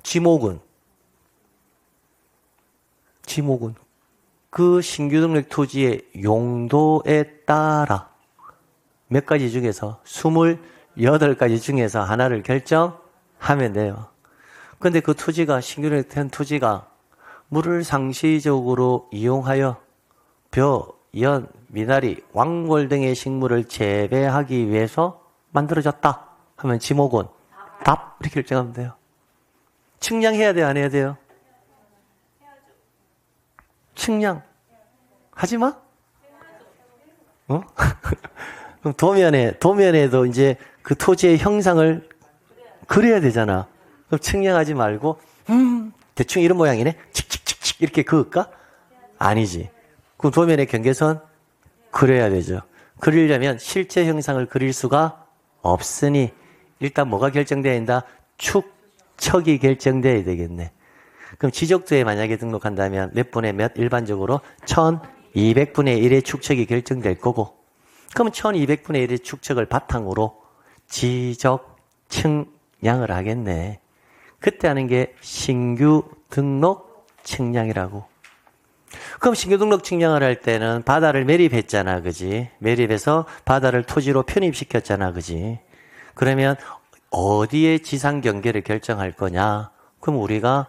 지목은 그 신규 등록 토지의 용도에 따라 몇 가지 중에서 28가지 중에서 하나를 결정하면 돼요. 그런데 그 토지가 신규 등록된 토지가 물을 상시적으로 이용하여 벼, 연, 미나리, 왕골 등의 식물을 재배하기 위해서 만들어졌다 하면 지목은 답 이렇게 결정하면 돼요. 측량해야 돼요? 안 해야 돼요? 측량 하지 마? 그럼 도면에도 이제 그 토지의 형상을 그려야 되잖아. 그럼 측량하지 말고 대충 이런 모양이네. 칙칙칙칙 이렇게 그을까? 아니지. 그럼 도면에 경계선 그려야 되죠. 그리려면 실제 형상을 그릴 수가 없으니 일단 뭐가 결정돼야 된다? 축척이 결정돼야 되겠네. 그럼 지적도에 만약에 등록한다면 몇 분의 몇? 일반적으로 1200분의 1의 축척이 결정될 거고, 그러면 1200분의 1의 축척을 바탕으로 지적 측량을 하겠네. 그때 하는 게 신규 등록 측량이라고. 그럼 신규 등록 측량을 할 때는 바다를 매립했잖아, 그지? 매립해서 바다를 토지로 편입시켰잖아, 그지? 그러면 어디에 지상 경계를 결정할 거냐? 그럼 우리가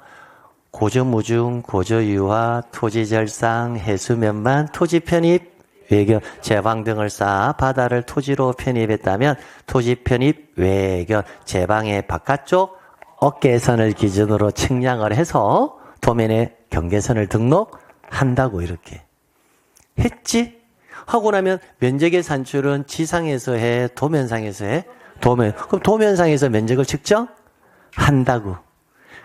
고저무중, 고저유화, 토지절상, 해수면만, 토지 편입, 외견, 제방 등을 쌓아 바다를 토지로 편입했다면 토지 편입, 외견, 제방의 바깥쪽 어깨선을 기준으로 측량을 해서 도면에 경계선을 등록한다고 이렇게 했지? 하고 나면 면적의 산출은 지상에서 해, 도면상에서 해? 그럼 도면상에서 면적을 측정한다고.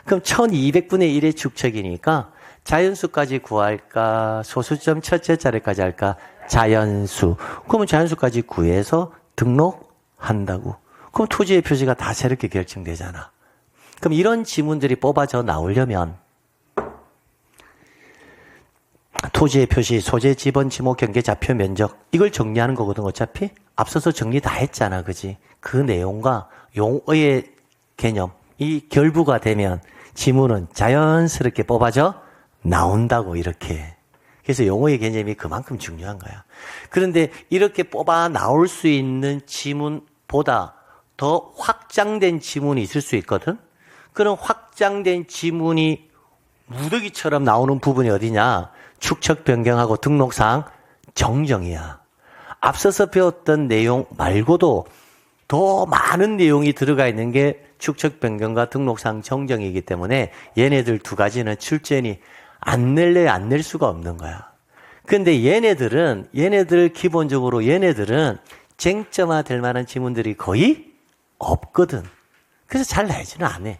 그럼 1200분의 1의 축척이니까 자연수까지 구할까? 소수점 첫째 자리까지 할까? 자연수. 그러면 자연수까지 구해서 등록한다고. 그럼 토지의 표시가 다 새롭게 결정되잖아. 그럼 이런 지문들이 뽑아져 나오려면 토지의 표시, 소재, 지번, 지목, 경계, 좌표, 면적 이걸 정리하는 거거든. 어차피 앞서서 정리 다 했잖아, 그지? 그 내용과 용어의 개념, 이 결부가 되면 지문은 자연스럽게 뽑아져 나온다고 이렇게. 그래서 용어의 개념이 그만큼 중요한 거야. 그런데 이렇게 뽑아 나올 수 있는 지문보다 더 확장된 지문이 있을 수 있거든. 그런 확장된 지문이 무더기처럼 나오는 부분이 어디냐? 축척 변경하고 등록사항 정정이야. 앞서서 배웠던 내용 말고도 더 많은 내용이 들어가 있는 게 축척 변경과 등록사항 정정이기 때문에 얘네들 두 가지는 출제인이 안 낼래 안 낼 수가 없는 거야. 근데 얘네들 기본적으로 얘네들은 쟁점화 될 만한 지문들이 거의 없거든. 그래서 잘 나지는 않아.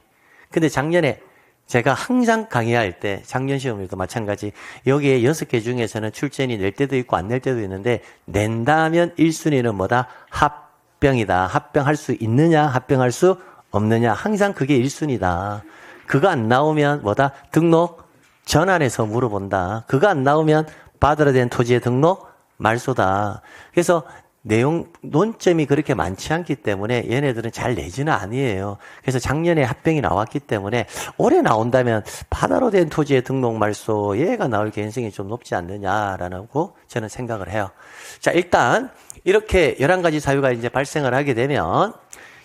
근데 작년에 제가 항상 강의할 때 작년 시험에도 마찬가지 여기에 6개 중에서는 출제인이 낼 때도 있고 안 낼 때도 있는데 낸다면 1순위는 뭐다? 합병이다. 합병할 수 있느냐? 합병할 수 없느냐? 항상 그게 1순위다. 그거 안 나오면 뭐다? 등록 전환해서 물어본다. 그거 안 나오면 받으러 된 토지의 등록 말소다. 그래서 내용 논점이 그렇게 많지 않기 때문에 얘네들은 잘 내지는 아니에요. 그래서 작년에 합병이 나왔기 때문에 올해 나온다면 바다로 된 토지의 등록 말소 얘가 나올 개연성이 좀 높지 않느냐라고 저는 생각을 해요. 자, 일단 이렇게 11가지 사유가 이제 발생을 하게 되면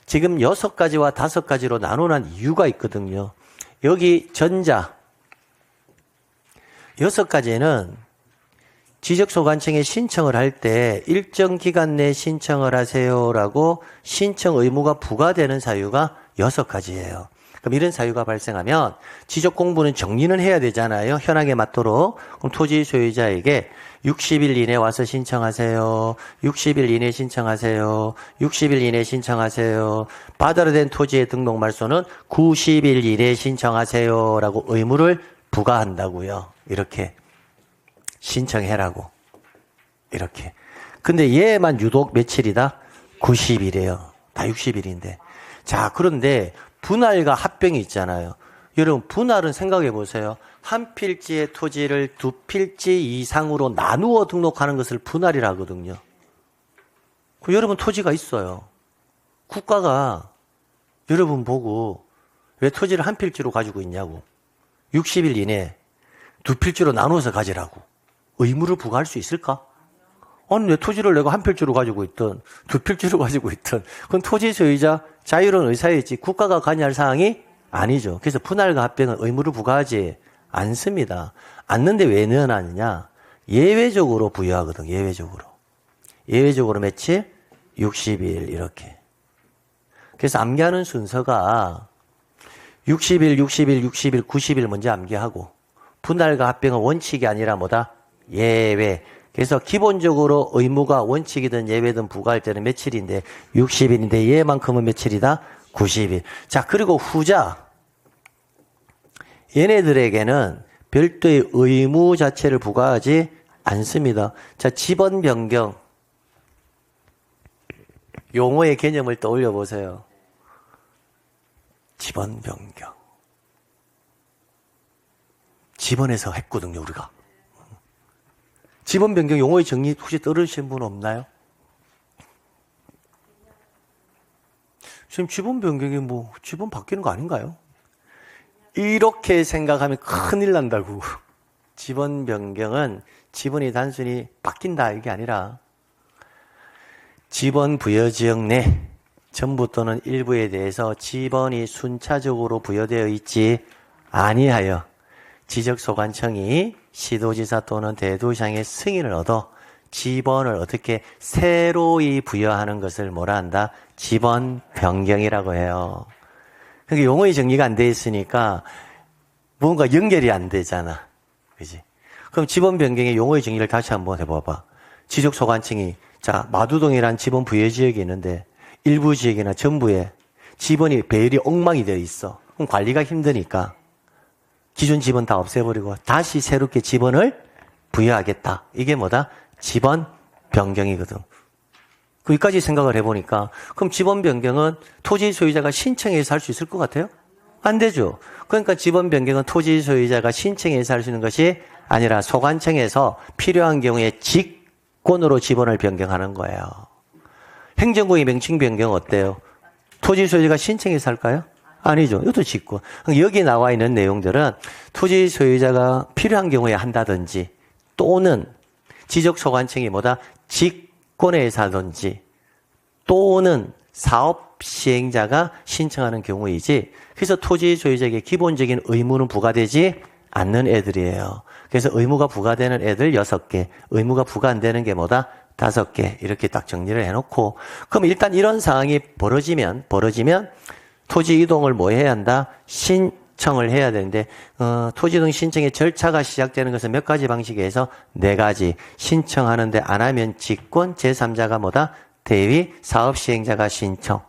지금 6가지와 5가지로 나누는 이유가 있거든요. 여기 전자 6가지는 지적소관청에 신청을 할 때 일정 기간 내에 신청을 하세요라고 신청 의무가 부과되는 사유가 6가지예요. 그럼 이런 사유가 발생하면 지적 공부는 정리는 해야 되잖아요. 현황에 맞도록. 그럼 토지 소유자에게 60일 이내 와서 신청하세요. 60일 이내 신청하세요. 60일 이내 신청하세요. 받으러 된 토지의 등록 말소는 90일 이내 신청하세요라고 의무를 부과한다고요. 이렇게. 신청해라고. 이렇게. 근데 얘만 유독 며칠이다? 90일이에요. 다 60일인데. 자, 그런데 분할과 합병이 있잖아요. 여러분, 분할은 생각해 보세요. 한 필지의 토지를 두 필지 이상으로 나누어 등록하는 것을 분할이라 하거든요. 여러분 토지가 있어요. 국가가 여러분 보고 왜 토지를 한 필지로 가지고 있냐고. 60일 이내에 두 필지로 나누어서 가지라고. 의무를 부과할 수 있을까? 아니, 내 토지를 내가 한 필지로 가지고 있든 두 필지로 가지고 있든 그건 토지 소유자 자유로운 의사이지 국가가 관여할 사항이 아니죠. 그래서 분할과 합병은 의무를 부과하지 않습니다. 않는데 왜 넣어놨느냐? 예외적으로 부여하거든. 예외적으로 며칠? 60일 이렇게. 그래서 암기하는 순서가 60일, 90일 먼저 암기하고 분할과 합병은 원칙이 아니라 뭐다? 예외. 그래서 기본적으로 의무가 원칙이든 예외든 부과할 때는 며칠인데 60일인데 얘만큼은 며칠이다? 90일. 자, 그리고 후자. 얘네들에게는 별도의 의무 자체를 부과하지 않습니다. 자, 지번 변경. 용어의 개념을 떠올려 보세요. 지번 변경. 지번에서 했거든요, 우리가. 지번 변경 용어의 정리 혹시 들으신 분 없나요? 지금 지번 변경이 지번 바뀌는 거 아닌가요? 이렇게 생각하면 큰일 난다고. 지번 변경은 지번이 단순히 바뀐다 이게 아니라 지번 부여 지역 내 전부 또는 일부에 대해서 지번이 순차적으로 부여되어 있지 아니하여 지적소관청이 시도지사 또는 대도시장의 승인을 얻어 지번을 어떻게 새로이 부여하는 것을 뭐라 한다? 지번 변경이라고 해요. 그러니까 용어의 정리가 안 돼 있으니까 뭔가 연결이 안 되잖아. 그지? 그럼 지번 변경의 용어의 정리를 다시 한번 해봐봐. 지적소관청이 자, 마두동이란 지번 부여 지역이 있는데 일부 지역이나 전부에 지번이 배열이 엉망이 되어 있어. 그럼 관리가 힘드니까 기존 지번 다 없애버리고 다시 새롭게 지번을 부여하겠다. 이게 뭐다? 지번 변경이거든. 거기까지 생각을 해보니까 그럼 지번 변경은 토지 소유자가 신청해서 할 수 있을 것 같아요? 안 되죠. 그러니까 지번 변경은 토지 소유자가 신청해서 할 수 있는 것이 아니라 소관청에서 필요한 경우에 직권으로 지번을 변경하는 거예요. 행정구역 명칭 변경 어때요? 토지 소유자가 신청해서 할까요? 아니죠. 이것도 직권. 여기 나와 있는 내용들은 토지 소유자가 필요한 경우에 한다든지 또는 지적소관청이 뭐다? 직권에 의해서 하든지 또는 사업 시행자가 신청하는 경우이지, 그래서 토지 소유자에게 기본적인 의무는 부과되지 않는 애들이에요. 그래서 의무가 부과되는 애들 6개, 의무가 부과 안 되는 게 뭐다? 5개. 이렇게 딱 정리를 해놓고, 그럼 일단 이런 상황이 벌어지면 토지 이동을 뭐 해야 한다? 신청을 해야 되는데, 토지 이동 신청의 절차가 시작되는 것은 몇 가지 방식에서 4가지. 신청하는데 안 하면 직권, 제3자가 뭐다? 대위, 사업 시행자가 신청.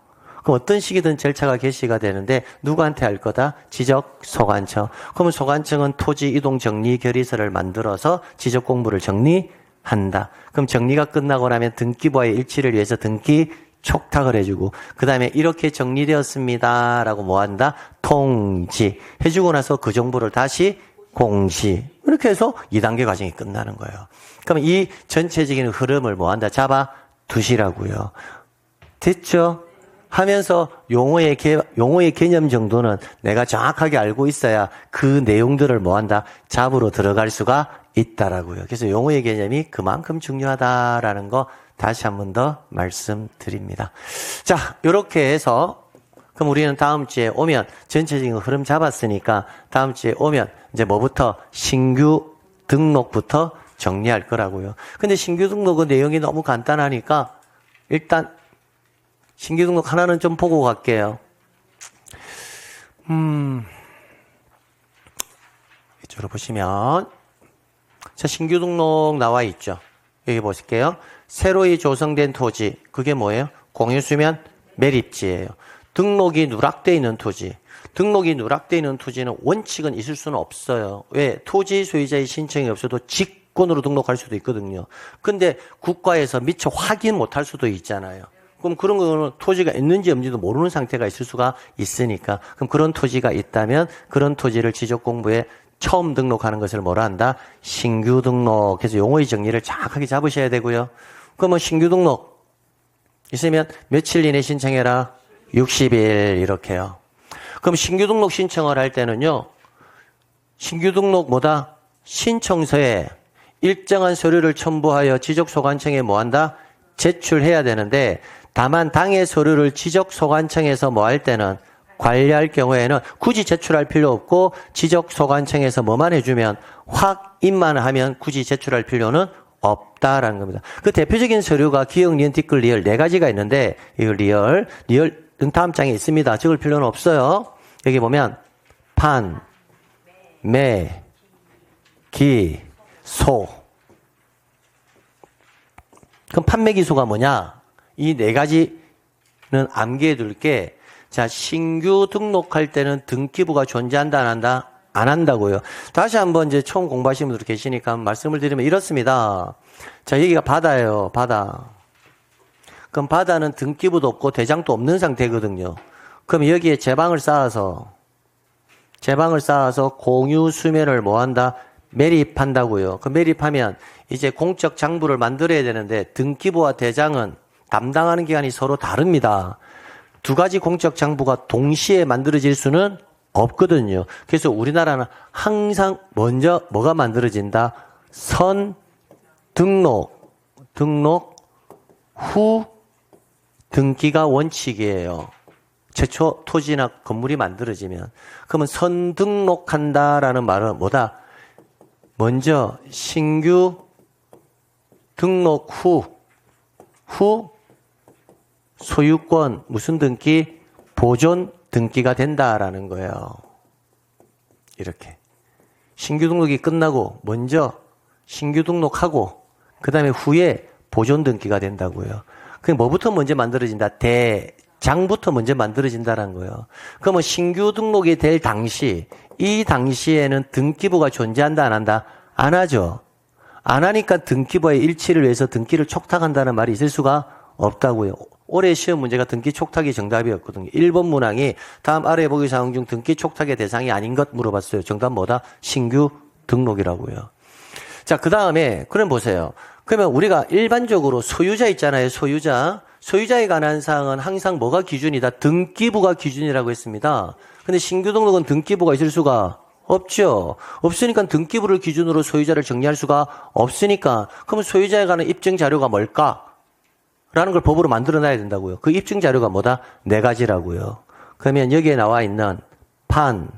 그럼 어떤 식이든 절차가 개시가 되는데 누구한테 할 거다? 지적소관청. 그러면 소관청은 토지 이동 정리 결의서를 만들어서 지적 공부를 정리한다. 그럼 정리가 끝나고 나면 등기부와의 일치를 위해서 등기 촉탁을 해주고, 그 다음에 이렇게 정리되었습니다 라고 뭐 한다? 통지 해주고 나서 그 정보를 다시 공시. 이렇게 해서 2단계 과정이 끝나는 거예요. 그럼 이 전체적인 흐름을 뭐 한다? 잡아 두시라고요. 됐죠? 하면서 용어의 개념 정도는 내가 정확하게 알고 있어야 그 내용들을 뭐 한다? 잡으러 들어갈 수가 있다라고요. 그래서 용어의 개념이 그만큼 중요하다라는 거 다시 한 번 더 말씀드립니다. 자, 이렇게 해서 그럼 우리는 다음 주에 오면 전체적인 흐름 잡았으니까 다음 주에 오면 이제 뭐부터? 신규 등록부터 정리할 거라고요. 근데 신규 등록은 내용이 너무 간단하니까 일단 신규 등록 하나는 좀 보고 갈게요. 이쪽으로 보시면 자, 신규 등록 나와 있죠. 여기 보실게요. 새로이 조성된 토지, 그게 뭐예요? 공유수면 매립지예요. 등록이 누락되어 있는 토지. 등록이 누락되어 있는 토지는 원칙은 있을 수는 없어요. 왜? 토지 소유자의 신청이 없어도 직권으로 등록할 수도 있거든요. 근데 국가에서 미처 확인 못할 수도 있잖아요. 그럼 그런 거는 토지가 있는지 없는지도 모르는 상태가 있을 수가 있으니까, 그럼 그런 토지가 있다면 그런 토지를 지적공부에 처음 등록하는 것을 뭐라 한다? 신규 등록. 그래서 용어의 정리를 정확하게 잡으셔야 되고요. 그러면 신규 등록 있으면 며칠 이내 신청해라? 60일 이렇게요. 그럼 신규 등록 신청을 할 때는요, 신규 등록 뭐다? 신청서에 일정한 서류를 첨부하여 지적소관청에 뭐 한다? 제출해야 되는데, 다만 당의 서류를 지적소관청에서 뭐 할 때는, 관리할 경우에는 굳이 제출할 필요 없고 지적소관청에서 뭐만 해주면, 확인만 하면 굳이 제출할 필요는 없다라는 겁니다. 그 대표적인 서류가 기역, 니은, 티끌, 리을 4가지가 있는데, 이거 리을은 다음 장에 있습니다. 적을 필요는 없어요. 여기 보면 판, 매, 기, 소. 그럼 판매기소가 뭐냐? 이 4가지는 암기해 둘게. 자, 신규 등록할 때는 등기부가 존재한다, 안 한다? 안 한다고요. 다시 한번 이제 처음 공부하시는 분들 계시니까 말씀을 드리면 이렇습니다. 자, 여기가 바다예요, 바다. 그럼 바다는 등기부도 없고 대장도 없는 상태거든요. 그럼 여기에 제방을 쌓아서 공유 수면을 뭐 한다? 매립한다고요. 그 매립하면 이제 공적 장부를 만들어야 되는데 등기부와 대장은 담당하는 기관이 서로 다릅니다. 2가지 공적 장부가 동시에 만들어질 수는 없거든요. 그래서 우리나라는 항상 먼저 뭐가 만들어진다? 선 등록 후 등기가 원칙이에요. 최초 토지나 건물이 만들어지면. 그러면 선 등록한다라는 말은 뭐다? 먼저 신규 등록 후 소유권 무슨 등기? 보존 등기가 된다라는 거예요. 이렇게. 신규 등록이 끝나고 먼저 신규 등록하고 그 다음에 후에 보존 등기가 된다고요. 그게 뭐부터 먼저 만들어진다? 대장부터 먼저 만들어진다는 거예요. 그러면 신규 등록이 될 당시, 이 당시에는 등기부가 존재한다, 안 한다? 안 하죠. 안 하니까 등기부의 일치를 위해서 등기를 촉탁한다는 말이 있을 수가 없다고요. 올해 시험 문제가 등기 촉탁이 정답이었거든요. 1번 문항이 다음 아래 보기 사항 중 등기 촉탁의 대상이 아닌 것 물어봤어요. 정답 뭐다? 신규 등록이라고요. 자, 그 다음에, 그럼 보세요. 그러면 우리가 일반적으로 소유자 있잖아요. 소유자. 소유자에 관한 사항은 항상 뭐가 기준이다? 등기부가 기준이라고 했습니다. 근데 신규 등록은 등기부가 있을 수가 없죠. 없으니까 등기부를 기준으로 소유자를 정리할 수가 없으니까. 그럼 소유자에 관한 입증 자료가 뭘까? 라는 걸 법으로 만들어 놔야 된다고요. 그 입증 자료가 뭐다? 4가지라고요. 그러면 여기에 나와 있는 판,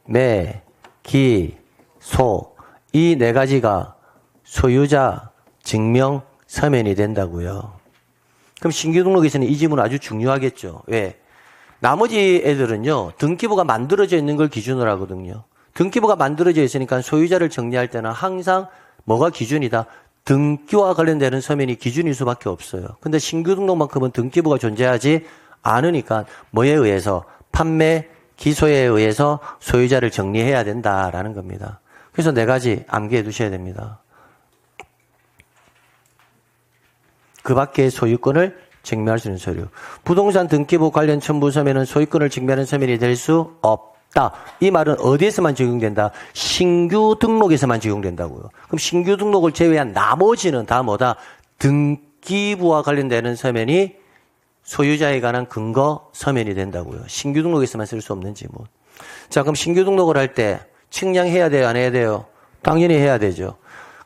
매, 기, 소. 이 4가지가 소유자 증명 서면이 된다고요. 그럼 신규 등록에서는 이 지문은 아주 중요하겠죠. 왜? 나머지 애들은요, 등기부가 만들어져 있는 걸 기준으로 하거든요. 등기부가 만들어져 있으니까 소유자를 정리할 때는 항상 뭐가 기준이다? 등기와 관련되는 서면이 기준일 수밖에 없어요. 근데 신규 등록만큼은 등기부가 존재하지 않으니까 뭐에 의해서? 판매, 기소에 의해서 소유자를 정리해야 된다라는 겁니다. 그래서 4가지 암기해 두셔야 됩니다. 그 밖에 소유권을 증명할 수 있는 서류. 부동산 등기부 관련 첨부 서면은 소유권을 증명하는 서면이 될 수 없다. 이 말은 어디에서만 적용된다? 신규 등록에서만 적용된다고요. 그럼 신규 등록을 제외한 나머지는 다 뭐다? 등기부와 관련되는 서면이 소유자에 관한 근거 서면이 된다고요. 신규 등록에서만 쓸 수 없는 지문. 자, 그럼 신규 등록을 할 때 측량해야 돼요? 안 해야 돼요? 당연히 해야 되죠.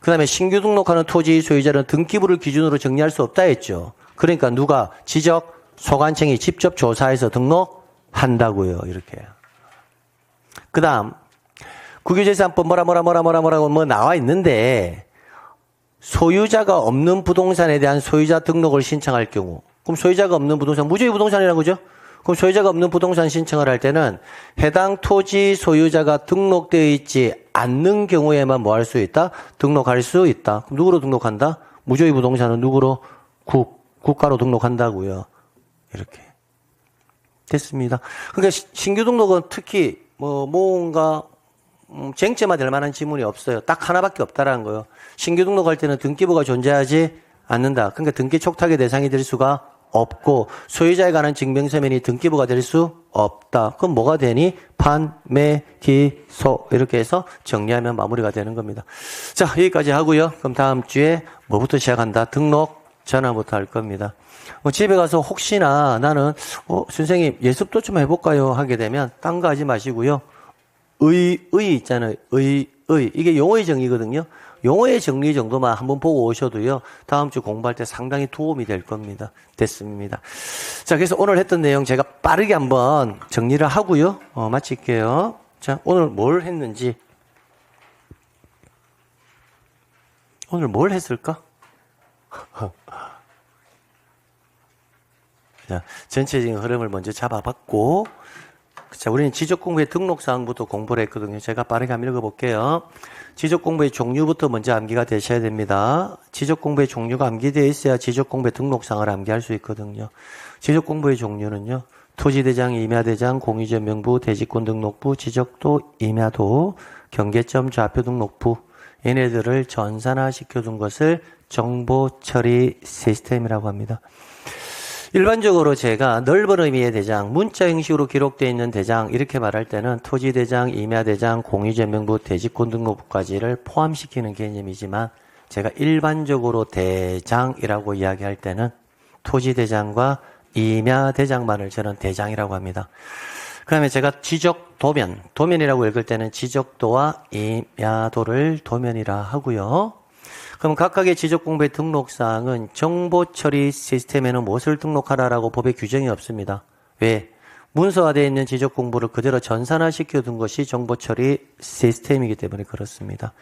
그 다음에 신규 등록하는 토지 소유자는 등기부를 기준으로 정리할 수 없다 했죠. 그러니까 누가? 지적 소관청이 직접 조사해서 등록한다고요. 이렇게. 그 다음 국유재산법 뭐라고 뭐 나와 있는데 소유자가 없는 부동산에 대한 소유자 등록을 신청할 경우, 그럼 소유자가 없는 부동산, 무주의 부동산이라고 그죠? 그럼 소유자가 없는 부동산 신청을 할 때는 해당 토지 소유자가 등록되어 있지 않는 경우에만 뭐 할 수 있다? 등록할 수 있다. 그럼 누구로 등록한다? 무주의 부동산은 누구로? 국가로 등록한다고요. 이렇게. 됐습니다. 그러니까 신규 등록은 특히 뭔가 쟁점화 될 만한 지문이 없어요. 딱 하나밖에 없다라는 거예요. 신규 등록할 때는 등기부가 존재하지 않는다. 그러니까 등기 촉탁의 대상이 될 수가 없고 소유자에 관한 증명서면이 등기부가 될 수 없다. 그럼 뭐가 되니? 판, 매, 기, 소 이렇게 해서 정리하면 마무리가 되는 겁니다. 자, 여기까지 하고요. 그럼 다음 주에 뭐부터 시작한다? 등록 전화부터 할 겁니다. 집에 가서 혹시나 나는 선생님 예습도 좀 해볼까요? 하게 되면 딴 거 하지 마시고요. 의 있잖아요. 이게 용어의 정의거든요. 용어의 정리 정도만 한번 보고 오셔도요. 다음 주 공부할 때 상당히 도움이 될 겁니다. 됐습니다. 자, 그래서 오늘 했던 내용 제가 빠르게 한번 정리를 하고요. 마칠게요. 자, 오늘 뭘 했는지. 오늘 뭘 했을까? 자, 전체적인 흐름을 먼저 잡아봤고, 자, 우리는 지적공부의 등록사항부터 공부를 했거든요. 제가 빠르게 한번 읽어볼게요. 지적공부의 종류부터 먼저 암기가 되셔야 됩니다. 지적공부의 종류가 암기되어 있어야 지적공부의 등록사항을 암기할 수 있거든요. 지적공부의 종류는요. 토지대장, 임야대장, 공유전명부, 대지권 등록부, 지적도, 임야도, 경계점, 좌표 등록부 얘네들을 전산화시켜둔 것을 정보처리 시스템이라고 합니다. 일반적으로 제가 넓은 의미의 대장, 문자 형식으로 기록되어 있는 대장 이렇게 말할 때는 토지대장, 임야대장, 공유전명부, 대지권 등록부까지를 포함시키는 개념이지만 제가 일반적으로 대장이라고 이야기할 때는 토지대장과 임야대장만을 저는 대장이라고 합니다. 그 다음에 제가 지적도면, 도면이라고 읽을 때는 지적도와 임야도를 도면이라 하고요. 그럼 각각의 지적공부의 등록사항은 정보처리 시스템에는 무엇을 등록하라라고 법에 규정이 없습니다. 왜? 문서화되어 있는 지적공부를 그대로 전산화시켜둔 것이 정보처리 시스템이기 때문에 그렇습니다.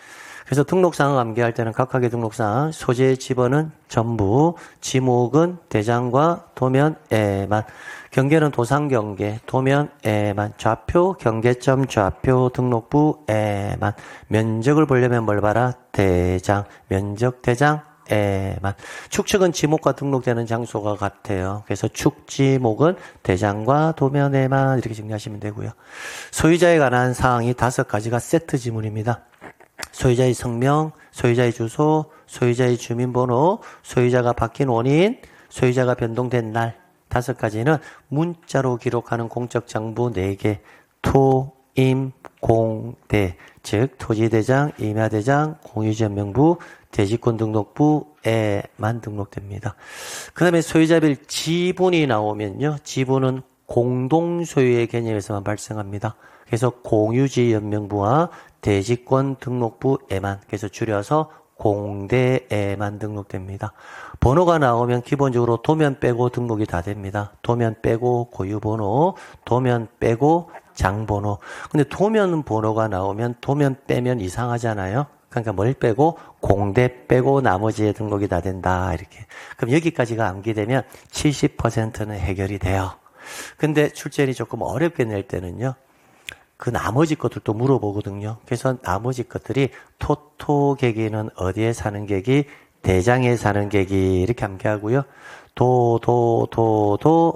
그래서 등록사항을 암기할 때는 각각의 등록사항, 소재 지번은 전부, 지목은 대장과 도면에만, 경계는 도상경계, 도면에만, 좌표, 경계점, 좌표, 등록부에만, 면적을 보려면 뭘 봐라? 대장, 면적 대장에만. 축척은 지목과 등록되는 장소가 같아요. 그래서 축지목은 대장과 도면에만 이렇게 정리하시면 되고요. 소유자에 관한 사항이 5가지가 세트 지문입니다. 소유자의 성명, 소유자의 주소, 소유자의 주민번호, 소유자가 바뀐 원인, 소유자가 변동된 날 5가지는 문자로 기록하는 공적 장부 4개, 임, 공, 대. 즉 토지대장, 임야대장, 공유지연명부, 대지권 등록부에만 등록됩니다. 그 다음에 소유자별 지분이 나오면요. 지분은 공동소유의 개념에서만 발생합니다. 그래서 공유지연명부와 대지권 등록부에만, 그래서 줄여서 공대에만 등록됩니다. 번호가 나오면 기본적으로 도면 빼고 등록이 다 됩니다. 도면 빼고 고유번호, 도면 빼고 장번호. 근데 도면 번호가 나오면 도면 빼면 이상하잖아요. 그러니까 뭘 빼고 공대 빼고 나머지에 등록이 다 된다. 이렇게. 그럼 여기까지가 암기되면 70%는 해결이 돼요. 근데 출제를 조금 어렵게 낼 때는요. 그 나머지 것들도 물어보거든요. 그래서 나머지 것들이 토토객기는 어디에 사는 객기, 대장에 사는 객기 이렇게 암기하고요. 도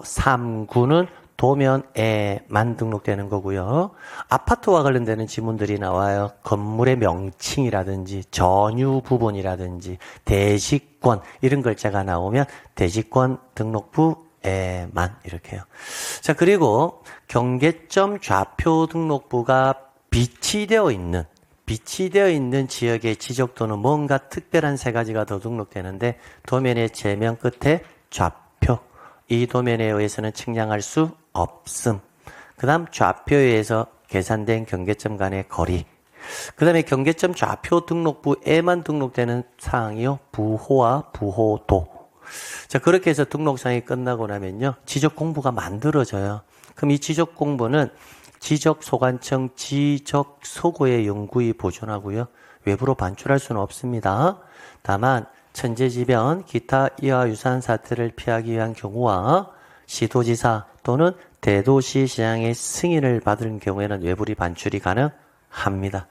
3구는 도면에만 등록되는 거고요. 아파트와 관련되는 지문들이 나와요. 건물의 명칭이라든지 전유 부분이라든지 대지권 이런 글자가 나오면 대지권 등록부에만 이렇게요. 자, 그리고 경계점 좌표 등록부가 비치되어 있는 지역의 지적도는 뭔가 특별한 세 가지가 더 등록되는데 도면의 제면 끝에 좌표, 이 도면에 의해서는 측량할 수 없음. 그 다음 좌표에 의해서 계산된 경계점 간의 거리. 그 다음에 경계점 좌표 등록부에만 등록되는 사항이요. 부호와 부호도. 자, 그렇게 해서 등록사항이 끝나고 나면요. 지적공부가 만들어져요. 그럼 이 지적공부는 지적소관청 지적소고의 연구위 보존하고요. 외부로 반출할 수는 없습니다. 다만 천재지변, 기타 이와 유사한 사태를 피하기 위한 경우와 시도지사 또는 대도시시장의 승인을 받은 경우에는 외부리 반출이 가능합니다.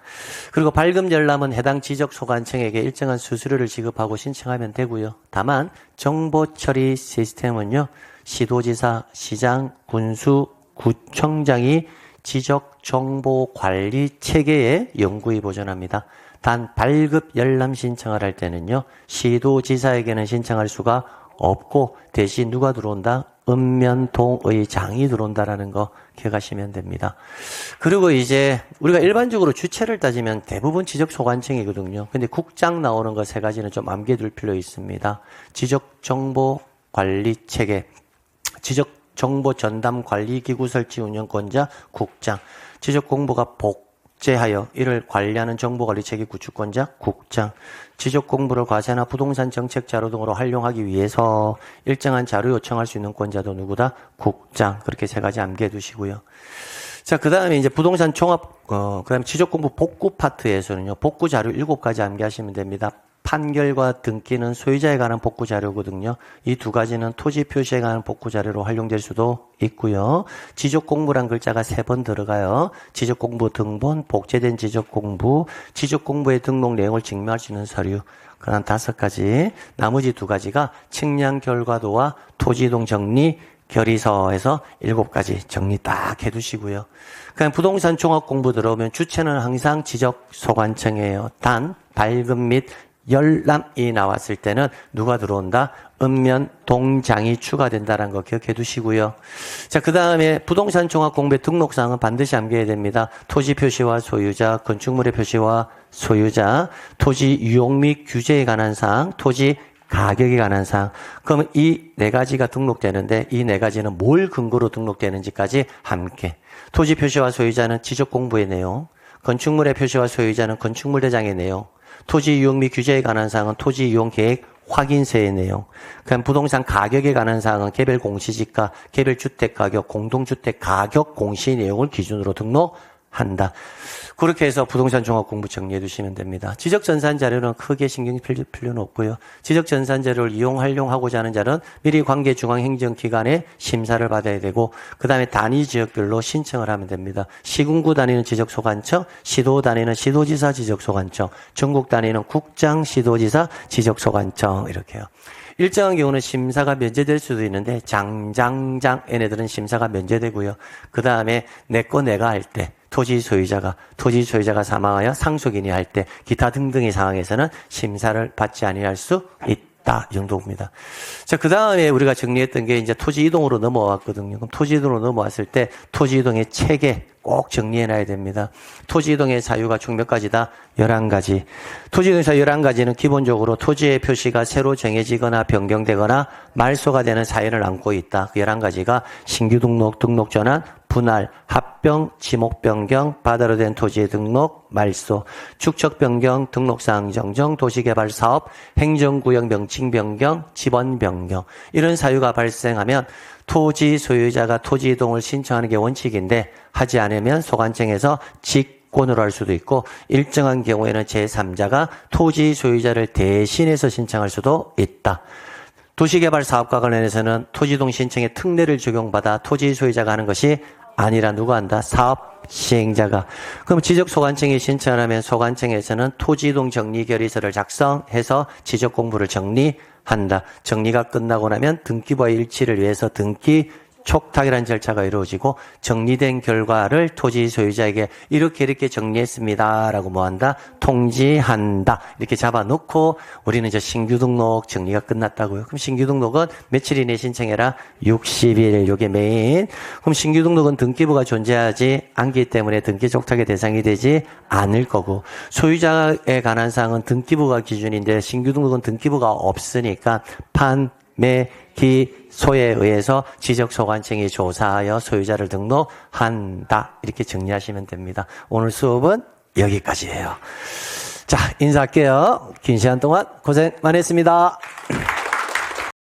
그리고 발급 열람은 해당 지적소관청에게 일정한 수수료를 지급하고 신청하면 되고요. 다만 정보처리 시스템은요. 시도지사, 시장, 군수, 구청장이 지적정보관리체계의 연구위 보존합니다. 단 발급 열람 신청을 할 때는요. 시도지사에게는 신청할 수가 없고 대신 누가 들어온다? 읍면동의 장이 들어온다라는 거 기억하시면 됩니다. 그리고 이제 우리가 일반적으로 주체를 따지면 대부분 지적소관청이거든요. 근데 국장 나오는 거 세 가지는 좀 암기해둘 필요 있습니다. 지적정보관리체계, 지적정보전담관리기구 설치 운영권자 국장, 지적공부가 복제하여 이를 관리하는 정보관리체계 구축권자 국장, 지적공부를 과세나 부동산 정책 자료 등으로 활용하기 위해서 일정한 자료 요청할 수 있는 권자도 누구다? 국장. 그렇게 세 가지 암기해 두시고요. 자, 그 다음에 이제 부동산 종합, 그 다음에 지적공부 복구 파트에서는요, 복구 자료 7가지 암기하시면 됩니다. 판결과 등기는 소유자에 관한 복구 자료거든요. 이 두 가지는 토지 표시에 관한 복구 자료로 활용될 수도 있고요. 지적공부란 글자가 3번 들어가요. 지적공부 등본, 복제된 지적공부, 지적공부의 등록 내용을 증명할 수 있는 서류. 그런 5가지. 나머지 2가지가 측량 결과도와 토지이동 정리 결의서에서 7가지 정리 딱 해두시고요. 그냥 부동산 종합공부 들어오면 주체는 항상 지적소관청이에요. 단 발급 및 열람이 나왔을 때는 누가 들어온다? 읍면동장이 추가된다는 거 기억해 두시고요. 자, 그 다음에 부동산 종합공부의 등록사항은 반드시 암기해야 됩니다. 토지 표시와 소유자, 건축물의 표시와 소유자, 토지 유용 및 규제에 관한 사항, 토지 가격에 관한 사항. 그러면 이 4가지가 등록되는데 이 4가지는 뭘 근거로 등록되는지까지 함께. 토지 표시와 소유자는 지적공부의 내용, 건축물의 표시와 소유자는 건축물 대장의 내용, 토지 이용 및 규제에 관한 사항은 토지 이용 계획 확인서의 내용. 그럼 부동산 가격에 관한 사항은 개별 공시지가, 개별 주택 가격, 공동주택 가격 공시 내용을 기준으로 등록한다. 그렇게 해서 부동산 종합 공부 정리해 두시면 됩니다. 지적전산 자료는 크게 신경 쓸 필요는 없고요. 지적전산 자료를 활용하고자 하는 자는 미리 관계 중앙행정기관에 심사를 받아야 되고 그 다음에 단위 지역별로 신청을 하면 됩니다. 시군구 단위는 지적소관청, 시도 단위는 시도지사 지적소관청, 전국 단위는 국장, 시도지사, 지적소관청 이렇게요. 일정한 경우는 심사가 면제될 수도 있는데 장장장 얘네들은 심사가 면제되고요. 그 다음에 내가 할 때 토지 소유자가 사망하여 상속인이 할 때 기타 등등의 상황에서는 심사를 받지 아니할 수 있다. 이 정도입니다. 자, 그 다음에 우리가 정리했던 게 이제 토지 이동으로 넘어왔거든요. 그럼 토지 이동으로 넘어왔을 때 토지 이동의 체계, 꼭 정리해놔야 됩니다. 토지이동의 사유가 총 몇 가지다? 11가지. 토지이동의 사유 11가지는 기본적으로 토지의 표시가 새로 정해지거나 변경되거나 말소가 되는 사유를 안고 있다. 그 11가지가 신규 등록, 등록 전환, 분할, 합병, 지목 변경, 바다로 된 토지의 등록, 말소, 축척 변경, 등록사항 정정, 도시개발 사업, 행정구역 명칭 변경, 지번 변경 이런 사유가 발생하면 토지 소유자가 토지 이동을 신청하는 게 원칙인데 하지 않으면 소관청에서 직권으로 할 수도 있고 일정한 경우에는 제3자가 토지 소유자를 대신해서 신청할 수도 있다. 도시개발 사업과 관련해서는 토지이동 신청의 특례를 적용받아 토지 소유자가 하는 것이 아니라 누가 한다? 사업 시행자가. 그럼 지적소관청이 신청을 하면 소관청에서는 토지이동 정리결의서를 작성해서 지적공부를 정리한다. 정리가 끝나고 나면 등기부와 일치를 위해서 등기 촉탁이라는 절차가 이루어지고 정리된 결과를 토지 소유자에게 이렇게 정리했습니다라고 뭐한다? 통지한다. 이렇게 잡아놓고 우리는 이제 신규 등록 정리가 끝났다고요. 그럼 신규 등록은 며칠 이내에 신청해라? 60일. 요게 메인. 그럼 신규 등록은 등기부가 존재하지 않기 때문에 등기 촉탁의 대상이 되지 않을 거고 소유자에 관한 사항은 등기부가 기준인데 신규 등록은 등기부가 없으니까 기소에 의해서 지적소관청이 조사하여 소유자를 등록한다. 이렇게 정리하시면 됩니다. 오늘 수업은 여기까지예요. 자, 인사할게요. 긴 시간 동안 고생 많으셨습니다.